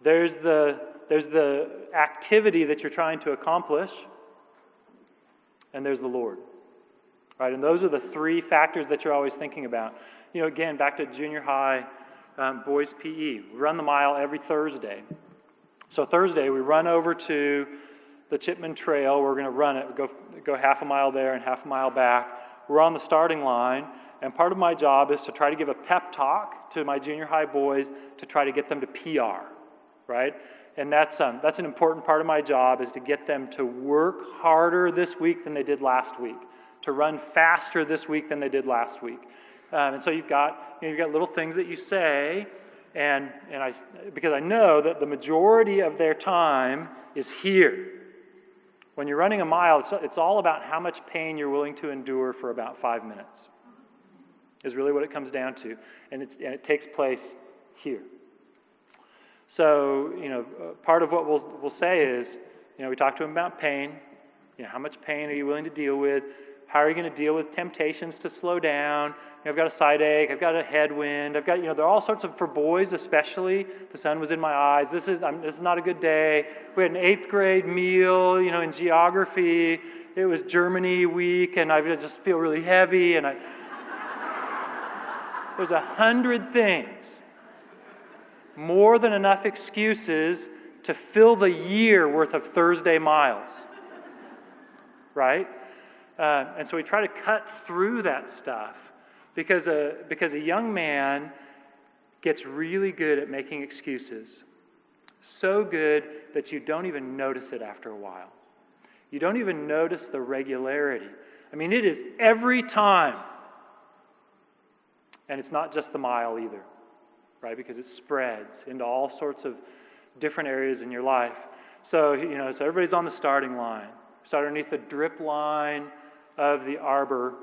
There's the activity that you're trying to accomplish. And there's the Lord. Right? And those are the 3 factors that you're always thinking about. Again, back to junior high boys PE. We run the mile every Thursday. So Thursday, we run over to the Chipman Trail. We're going to run it. We go half a mile there and half a mile back. We're on the starting line, and part of my job is to try to give a pep talk to my junior high boys to try to get them to PR, right? And that's an important part of my job, is to get them to work harder this week than they did last week, to run faster this week than they did last week. And so you've got little things that you say, and because I know that the majority of their time is here. When you're running a mile, it's all about how much pain you're willing to endure for about 5 minutes, is really what it comes down to. And it takes place here. So, part of what we'll say is, we talk to them about pain. How much pain are you willing to deal with? How are you going to deal with temptations to slow down? I've got a side ache. I've got a headwind. I've got, there are all sorts of, for boys especially, the sun was in my eyes. This is not a good day. We had an 8th grade meal, in geography. It was Germany week, and I just feel really heavy. And there's 100 things, more than enough excuses to fill the year worth of Thursday miles, right? And so we try to cut through that stuff because a young man gets really good at making excuses. So good that you don't even notice it after a while. You don't even notice the regularity. It is every time. And it's not just the mile either, right? Because it spreads into all sorts of different areas in your life. So, so everybody's on the starting line. So underneath the drip line of the arbor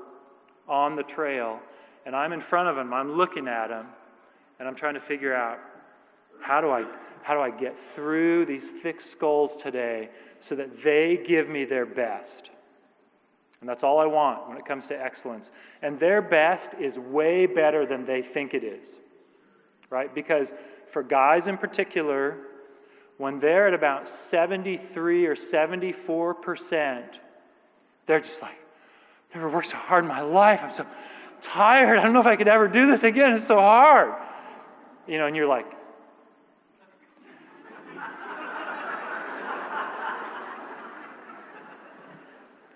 on the trail, and I'm in front of them, I'm looking at them, and I'm trying to figure out, how do I get through these thick skulls today so that they give me their best? And that's all I want when it comes to excellence. And their best is way better than they think it is, right? Because for guys in particular, when they're at about 73 or 74%, they're just like, I've never worked so hard in my life. I'm so tired. I don't know if I could ever do this again. It's so hard. And you're like,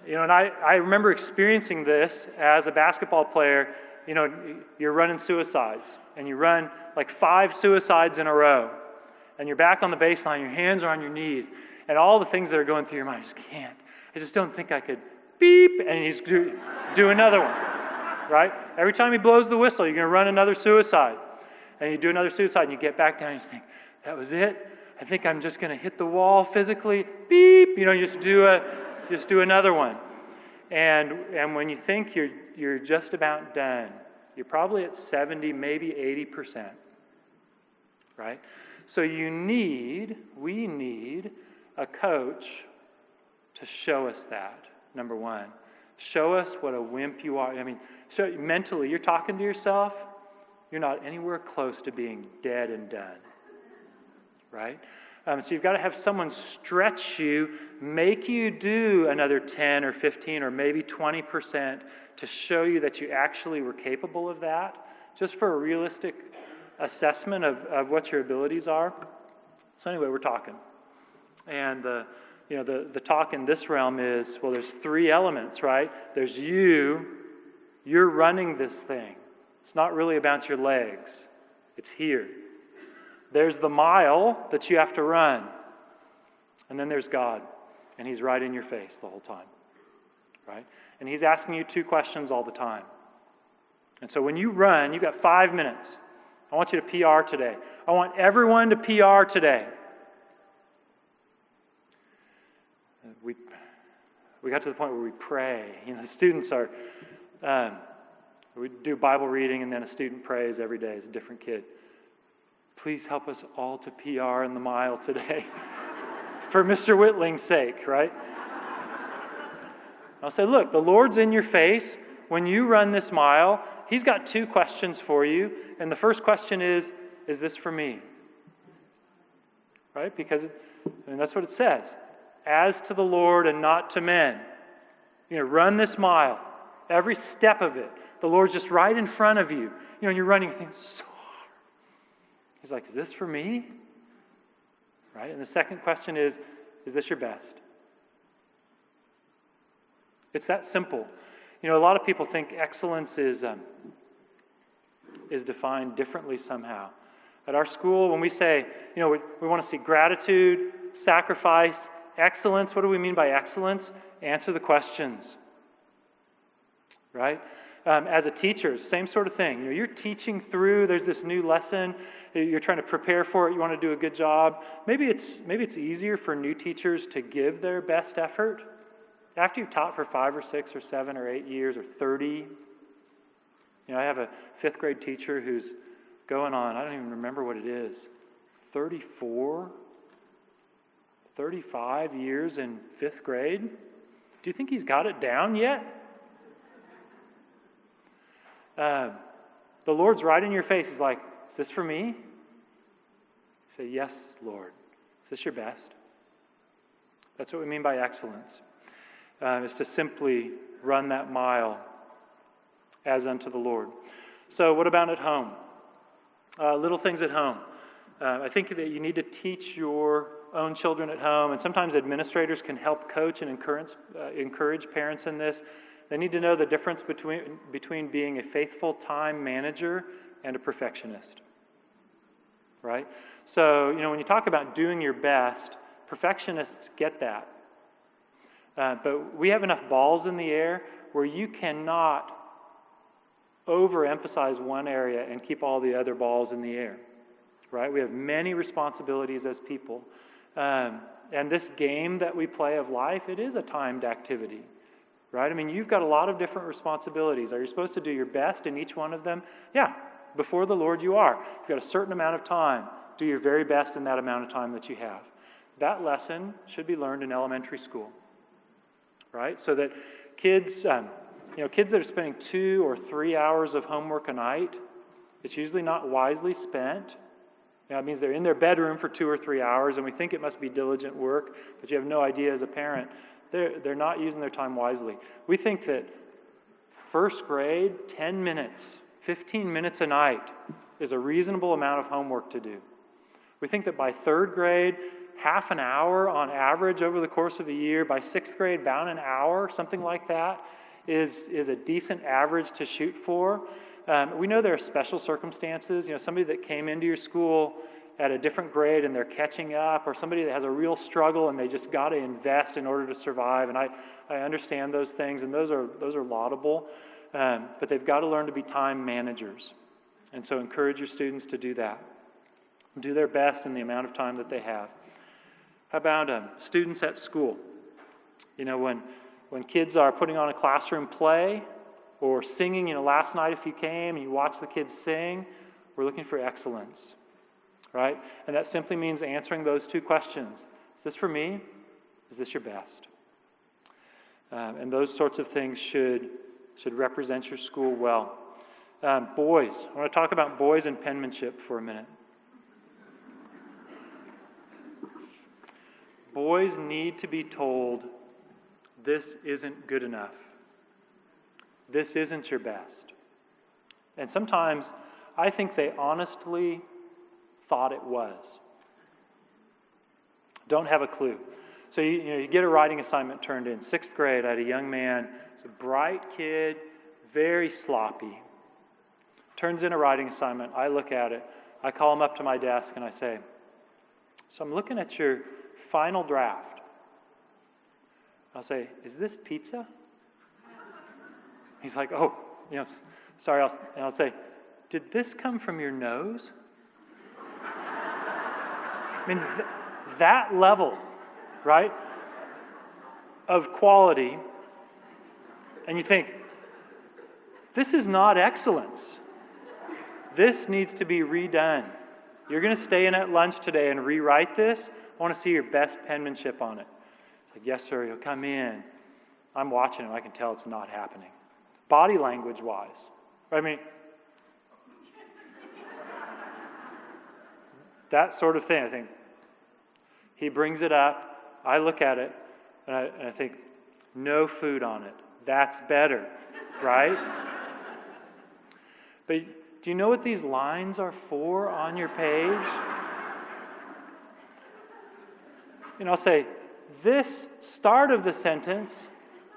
and I remember experiencing this as a basketball player. You're running suicides, and you run like 5 suicides in a row, and you're back on the baseline, your hands are on your knees, and all the things that are going through your mind, I just can't. I just don't think I could beep, and you just do another one, right? Every time he blows the whistle, you're going to run another suicide, and you do another suicide, and you get back down, and you just think, that was it? I think I'm just going to hit the wall physically, beep, just do another one. And when you think you're just about done, you're probably at 70, maybe 80%, right? So we need a coach to show us that, number one. Show us what a wimp you are. Mentally, you're talking to yourself, you're not anywhere close to being dead and done, right? So you've got to have someone stretch you, make you do another 10 or 15 or maybe 20% to show you that you actually were capable of that, just for a realistic assessment of what your abilities are. So anyway, we're talking. And the talk in this realm is, well, there's 3 elements, right? There's you're running this thing. It's not really about your legs. It's here. There's the mile that you have to run. And then there's God. And He's right in your face the whole time. Right? And He's asking you 2 questions all the time. And so when you run, you've got 5 minutes. I want you to PR today. I want everyone to PR today. We got to the point where we pray. The students are, we do Bible reading, and then a student prays every day as a different kid. Please help us all to PR in the mile today for Mr. Whitling's sake, right? I'll say, look, the Lord's in your face. When you run this mile, He's got 2 questions for you. And the first question is this for me? Right? Because that's what it says. As to the Lord and not to men. Run this mile. Every step of it. The Lord's just right in front of you. And you're running, you think, so hard. He's like, is this for me? Right? And the second question is this your best? It's that simple. A lot of people think excellence is defined differently somehow. At our school, when we say, we want to see gratitude, sacrifice, excellence, what do we mean by excellence? Answer the questions. Right? As a teacher, same sort of thing. You're teaching through, there's this new lesson, you're trying to prepare for it, you want to do a good job. Maybe it's easier for new teachers to give their best effort. After you've taught for 5 or 6 or 7 or 8 years or 30, I have a 5th grade teacher who's going on, I don't even remember what it is, 34, 35 years in 5th grade. Do you think he's got it down yet? The Lord's right in your face. He's like, is this for me? You say, yes, Lord. Is this your best? That's what we mean by excellence. Is to simply run that mile as unto the Lord. So what about at home? Little things at home. I think that you need to teach your own children at home, and sometimes administrators can help coach and encourage parents in this. They need to know the difference between being a faithful time manager and a perfectionist. Right? So, when you talk about doing your best, perfectionists get that. But we have enough balls in the air where you cannot overemphasize one area and keep all the other balls in the air. Right? We have many responsibilities as people. And this game that we play of life, it is a timed activity, right? I mean, you've got a lot of different responsibilities. Are you supposed to do your best in each one of them? Yeah, before the Lord you are. You've got a certain amount of time. Do your very best in that amount of time that you have. That lesson should be learned in elementary school, right? So that kids, kids that are spending 2 or 3 hours of homework a night, it's usually not wisely spent. It means they're in their bedroom for 2 or 3 hours, and we think it must be diligent work, but you have no idea as a parent. They're not using their time wisely. We think that first grade, 10 minutes, 15 minutes a night is a reasonable amount of homework to do. We think that by third grade, half an hour on average over the course of a year. By sixth grade, about an hour, something like that, is a decent average to shoot for. We know there are special circumstances. Somebody that came into your school at a different grade and they're catching up, or somebody that has a real struggle and they just got to invest in order to survive. And I understand those things, and those are laudable. But they've got to learn to be time managers. And so encourage your students to do that. Do their best in the amount of time that they have. How about students at school? When kids are putting on a classroom play or singing, last night if you came and you watched the kids sing, we're looking for excellence, right? And that simply means answering those 2 questions. Is this for me? Is this your best? And those sorts of things should represent your school well. Boys, I want to talk about boys and penmanship for a minute. Boys need to be told, this isn't good enough. This isn't your best. And sometimes I think they honestly thought it was. Don't have a clue. So you get a writing assignment turned in. 6th grade, I had a young man, he's a bright kid, very sloppy. Turns in a writing assignment. I look at it. I call him up to my desk and I say, so I'm looking at your final draft. I'll say, is this pizza? He's like, oh, sorry. I'll say, did this come from your nose? I mean, that level, right, of quality. And you think, this is not excellence. This needs to be redone. You're going to stay in at lunch today and rewrite this? I want to see your best penmanship on it. It's like, yes, sir, he'll come in. I'm watching him. I can tell it's not happening. Body language-wise. I mean, that sort of thing. I think he brings it up. I look at it, and I think, no food on it. That's better, right? But do you know what these lines are for on your page? I'll say, this start of the sentence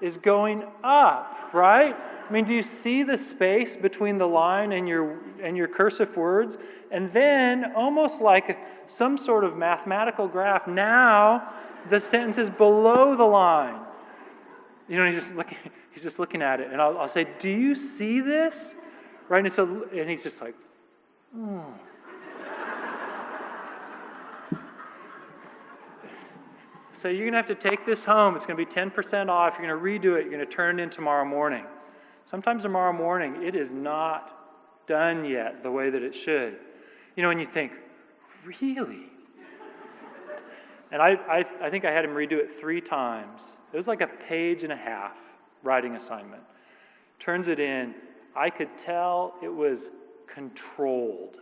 is going up, right? I mean, do you see the space between the line and your cursive words? And then, almost like some sort of mathematical graph, now the sentence is below the line. He's just looking at it, and I'll say, do you see this? Right? And he's just like, So you're going to have to take this home. It's going to be 10% off. You're going to redo it. You're going to turn it in tomorrow morning. Sometimes tomorrow morning, it is not done yet the way that it should. And you think, really? And I think I had him redo it 3 times. It was like a page and a half writing assignment. Turns it in. I could tell it was controlled.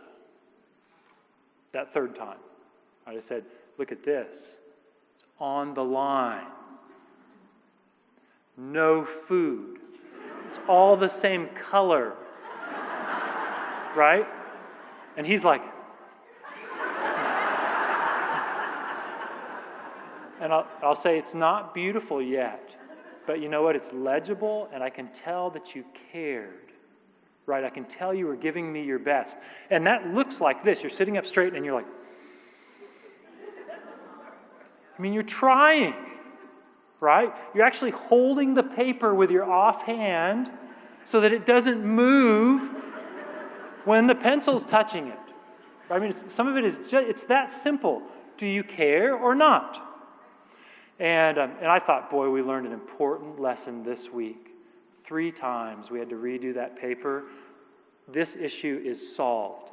That 3rd time. I just said, look at this. It's on the line. No food. It's all the same color. Right? And he's like, and I'll say, it's not beautiful yet, but you know what? It's legible, and I can tell that you cared. Right? I can tell you were giving me your best. And that looks like this. You're sitting up straight, and you're like, you're trying. Right? You're actually holding the paper with your offhand so that it doesn't move when the pencil's touching it. Some of it is just, it's that simple. Do you care or not? And I thought, boy, we learned an important lesson this week. 3 times we had to redo that paper. This issue is solved.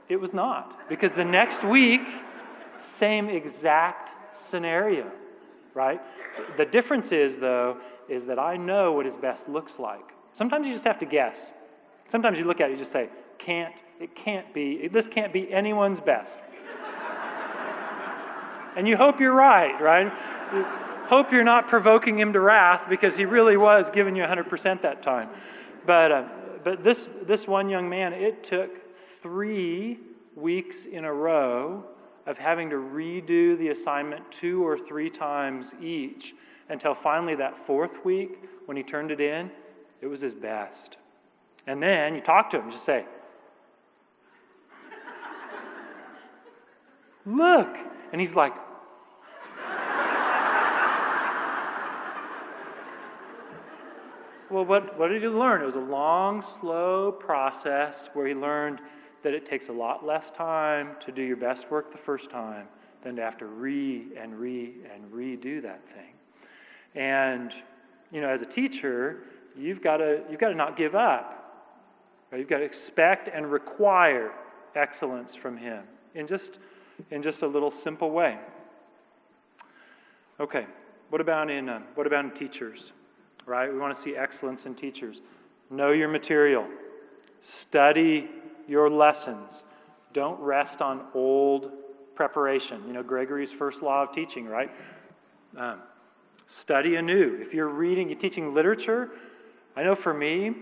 It was not, because the next week, same exact scenario, right? The difference is, though, is that I know what his best looks like. Sometimes you just have to guess. Sometimes you look at it and you just say, this can't be anyone's best. And you hope you're right? You hope you're not provoking him to wrath, because he really was giving you 100% that time. But this one young man, it took 3 weeks in a row of having to redo the assignment 2 or 3 times each, until finally that 4th week, when he turned it in, it was his best. And then you talk to him, just say, look. And he's like, well, what did he learn? It was a long, slow process where he learned that it takes a lot less time to do your best work the first time than to have to redo that thing. And, as a teacher, you've got to not give up. Right? You've got to expect and require excellence from him in just a little simple way. Okay, what about in teachers? Right? We want to see excellence in teachers. Know your material. Study your lessons. Don't rest on old preparation. Gregory's first law of teaching, right? Study anew. If you're teaching literature, I know for me,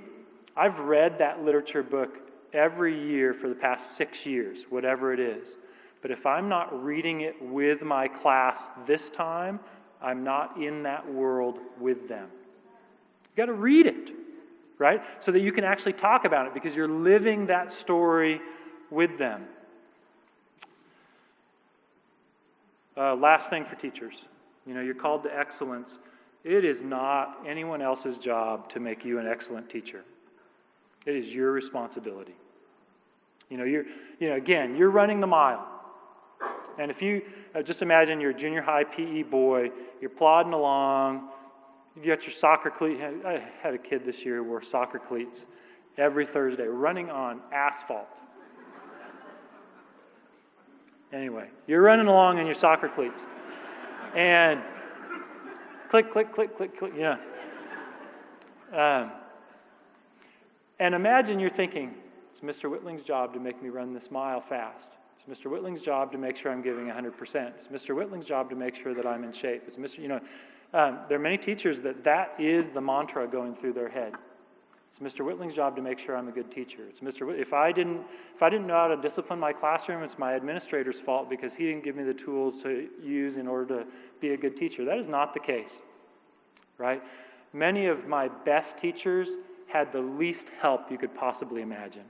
I've read that literature book every year for the past 6 years, whatever it is. But if I'm not reading it with my class this time, I'm not in that world with them. You've got to read it, right? So that you can actually talk about it, because you're living that story with them. Last thing for teachers. You're called to excellence. It is not anyone else's job to make you an excellent teacher. It is your responsibility. You're running the mile. And if you just imagine you're a junior high PE boy, you're plodding along, you got your soccer cleats. I had a kid this year who wore soccer cleats every Thursday, running on asphalt. Anyway, you're running along in your soccer cleats. And click, click, click, click, click, and imagine you're thinking, it's Mr. Whitling's job to make me run this mile fast. It's Mr. Whitling's job to make sure I'm giving 100%. It's Mr. Whitling's job to make sure that I'm in shape. It's there are many teachers that is the mantra going through their head. It's Mr. Whitling's job to make sure I'm a good teacher. It's if I didn't know how to discipline my classroom, it's my administrator's fault because he didn't give me the tools to use in order to be a good teacher. That is not the case, right? Many of my best teachers had the least help you could possibly imagine,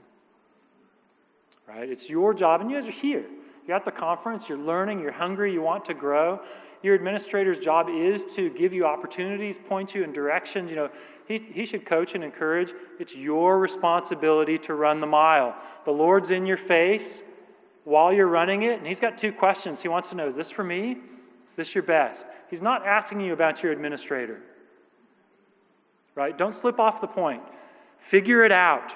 right? It's your job, and you guys are here. You're at the conference, you're learning, you're hungry, you want to grow. Your administrator's job is to give you opportunities, point you in directions. He should coach and encourage. It's your responsibility to run the mile. The Lord's in your face while you're running it, and he's got 2 questions. He wants to know, is this for me? Is this your best? He's not asking you about your administrator, right? Don't slip off the point. Figure it out.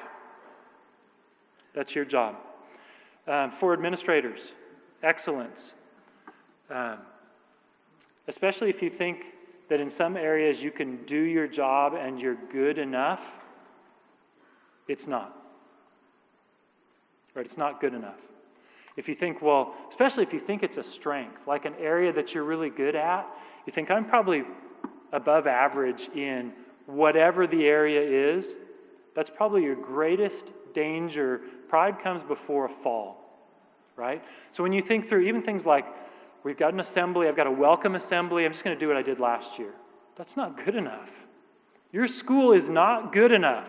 That's your job. For administrators, excellence. Especially if you think that in some areas you can do your job and you're good enough, it's not. Right? It's not good enough. If you think, especially if you think it's a strength, like an area that you're really good at, you think, I'm probably above average in whatever the area is, that's probably your greatest danger. Pride comes before a fall, right? So when you think through even things like, we've got an assembly, I've got a welcome assembly, I'm just going to do what I did last year. That's not good enough. Your school is not good enough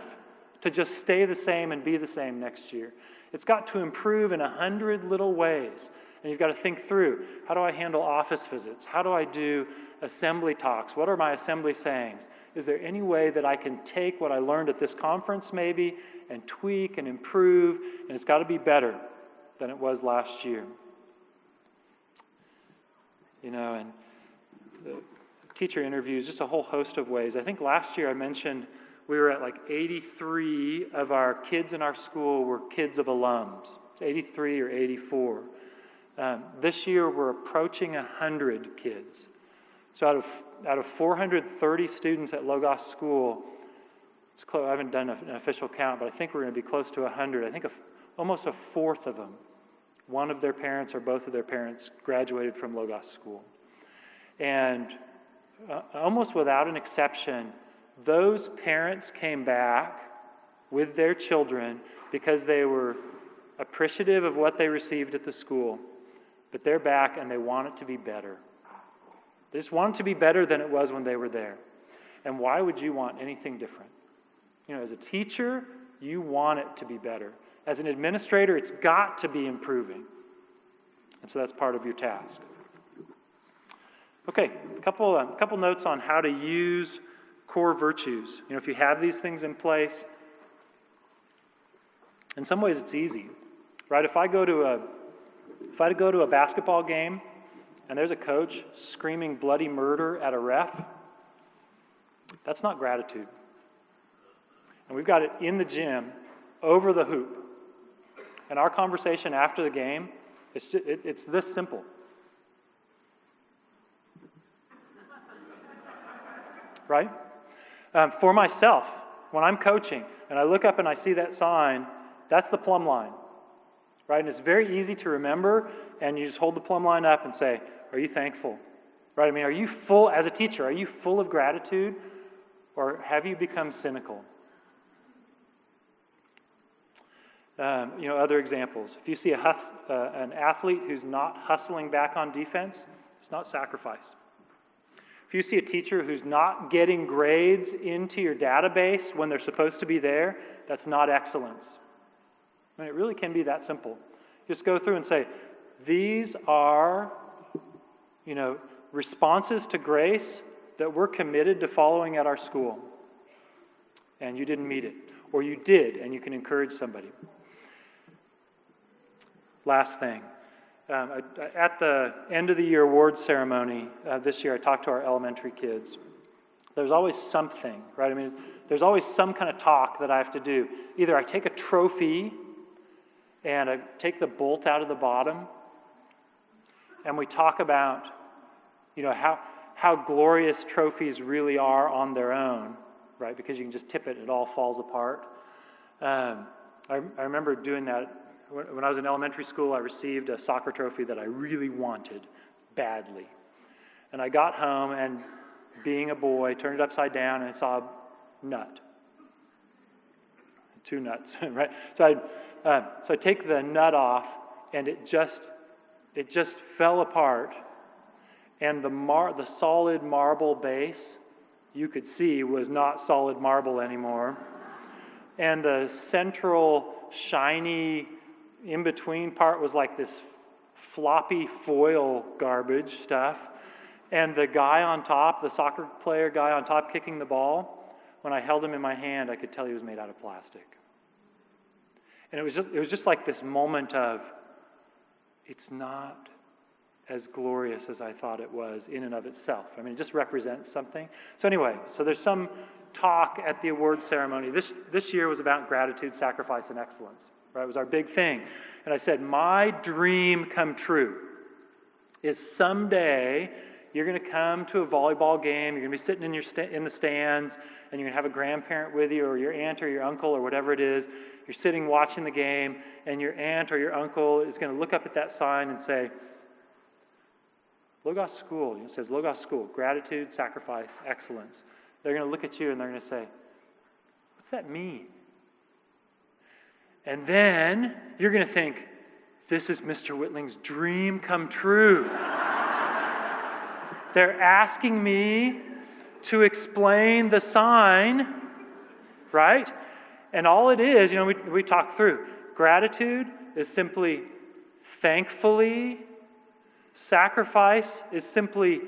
to just stay the same and be the same next year. It's got to improve in 100 little ways. And you've got to think through, how do I handle office visits? How do I do assembly talks? What are my assembly sayings? Is there any way that I can take what I learned at this conference maybe and tweak and improve? And it's got to be better than it was last year. And the teacher interviews, just a whole host of ways. I think last year I mentioned we were at like 83 of our kids in our school were kids of alums. It's 83 or 84. This year we're approaching 100 kids. So out of 430 students at Logos School, it's close, I haven't done an official count, but I think we're going to be close to 100. I think almost a fourth of them, one of their parents or both of their parents graduated from Logos School. And almost without an exception, those parents came back with their children because they were appreciative of what they received at the school, but they're back and they want it to be better. They just want it to be better than it was when they were there. And why would you want anything different? As a teacher, you want it to be better. As an administrator, it's got to be improving. And so that's part of your task. Okay, a couple notes on how to use core virtues. If you have these things in place, in some ways it's easy, right? If I go to a basketball game and there's a coach screaming bloody murder at a ref, that's not gratitude. And we've got it in the gym over the hoop. And our conversation after the game, it's this simple. Right? For myself, when I'm coaching and I look up and I see that sign, that's the plumb line. Right? And it's very easy to remember, and you just hold the plumb line up and say, are you thankful? Right? Are you full, as a teacher, are you full of gratitude, or have you become cynical? Other examples. If you see an athlete who's not hustling back on defense, it's not sacrifice. If you see a teacher who's not getting grades into your database when they're supposed to be there, that's not excellence. It really can be that simple. Just go through and say, these are, responses to grace that we're committed to following at our school. And you didn't meet it. Or you did, and you can encourage somebody. Last thing. At the end of the year awards ceremony this year, I talked to our elementary kids. There's always something, right? There's always some kind of talk that I have to do. Either I take a trophy and I take the bolt out of the bottom, and we talk about, how glorious trophies really are on their own, right? Because you can just tip it and it all falls apart. I remember doing that. When I was in elementary school, I received a soccer trophy that I really wanted badly. And I got home and, being a boy, turned it upside down and I saw a nut. 2 nuts, right? So I take the nut off and it just fell apart. And the solid marble base, you could see, was not solid marble anymore. And the central shiny in-between part was like this floppy foil garbage stuff. And the guy on top, the soccer player guy on top kicking the ball, when I held him in my hand, I could tell he was made out of plastic. And it was just like this moment of, it's not as glorious as I thought it was in and of itself. It just represents something. So anyway, there's some talk at the awards ceremony. This year was about gratitude, sacrifice, and excellence. Right? It was our big thing. And I said, my dream come true is someday you're going to come to a volleyball game, you're going to be sitting in the stands, and you're going to have a grandparent with you, or your aunt or your uncle, or whatever it is. You're sitting watching the game, and your aunt or your uncle is going to look up at that sign and say, Logos School. It says Logos School, gratitude, sacrifice, excellence. They're going to look at you and they're going to say, what's that mean? And then you're going to think, this is Mr. Whitling's dream come true. They're asking me to explain the sign, right? And all it is, we talk through. Gratitude is simply thankfully. Sacrifice is simply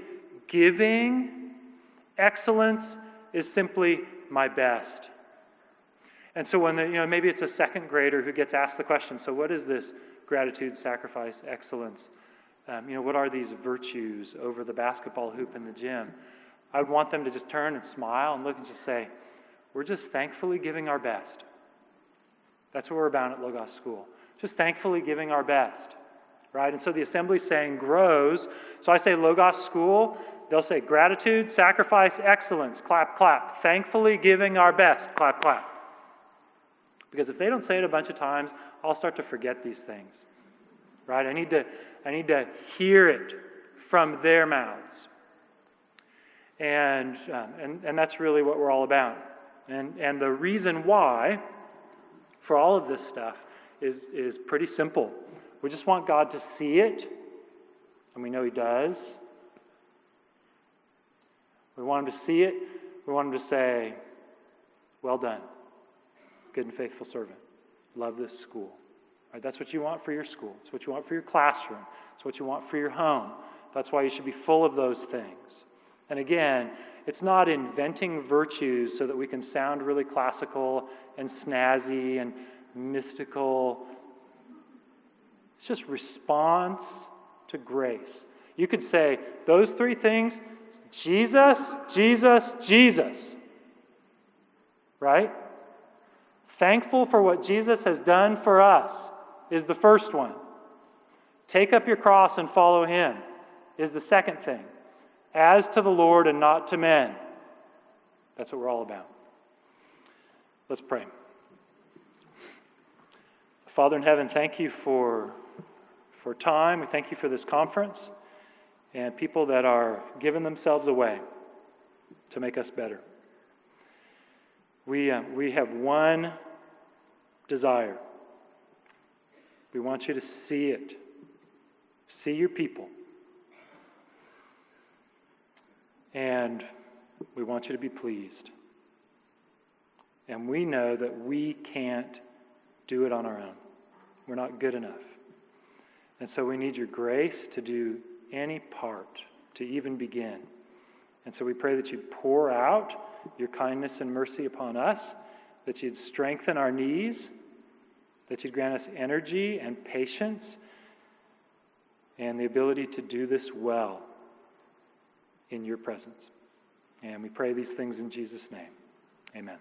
giving. Excellence is simply my best. And so when maybe it's a second grader who gets asked the question, so what is this gratitude, sacrifice, excellence? What are these virtues over the basketball hoop in the gym? I would want them to just turn and smile and look and just say, we're just thankfully giving our best. That's what we're about at Logos School. Just thankfully giving our best, right? And so the assembly saying grows. So I say Logos School, they'll say gratitude, sacrifice, excellence, clap, clap. Thankfully giving our best, clap, clap. Because if they don't say it a bunch of times, I'll start to forget these things, right? I need to hear it from their mouths. And that's really what we're all about. And the reason why for all of this stuff is pretty simple. We just want God to see it, and we know He does. We want Him to see it. We want Him to say, well done, good and faithful servant. Love this school. Right? That's what you want for your school. It's what you want for your classroom. It's what you want for your home. That's why you should be full of those things. And again, it's not inventing virtues so that we can sound really classical and snazzy and mystical. It's just response to grace. You could say those three things, Jesus, Jesus, Jesus. Right? Thankful for what Jesus has done for us is the first one. Take up your cross and follow Him is the second thing. As to the Lord and not to men. That's what we're all about. Let's pray. Father in heaven, thank you for time. We thank you for this conference and people that are giving themselves away to make us better. We have one desire. We want you to see it. See your people. And we want you to be pleased. And we know that we can't do it on our own. We're not good enough. And so we need your grace to do any part, to even begin. And so we pray that you'd pour out your kindness and mercy upon us, that you'd strengthen our knees, that you'd grant us energy and patience and the ability to do this well in your presence. And we pray these things in Jesus' name. Amen.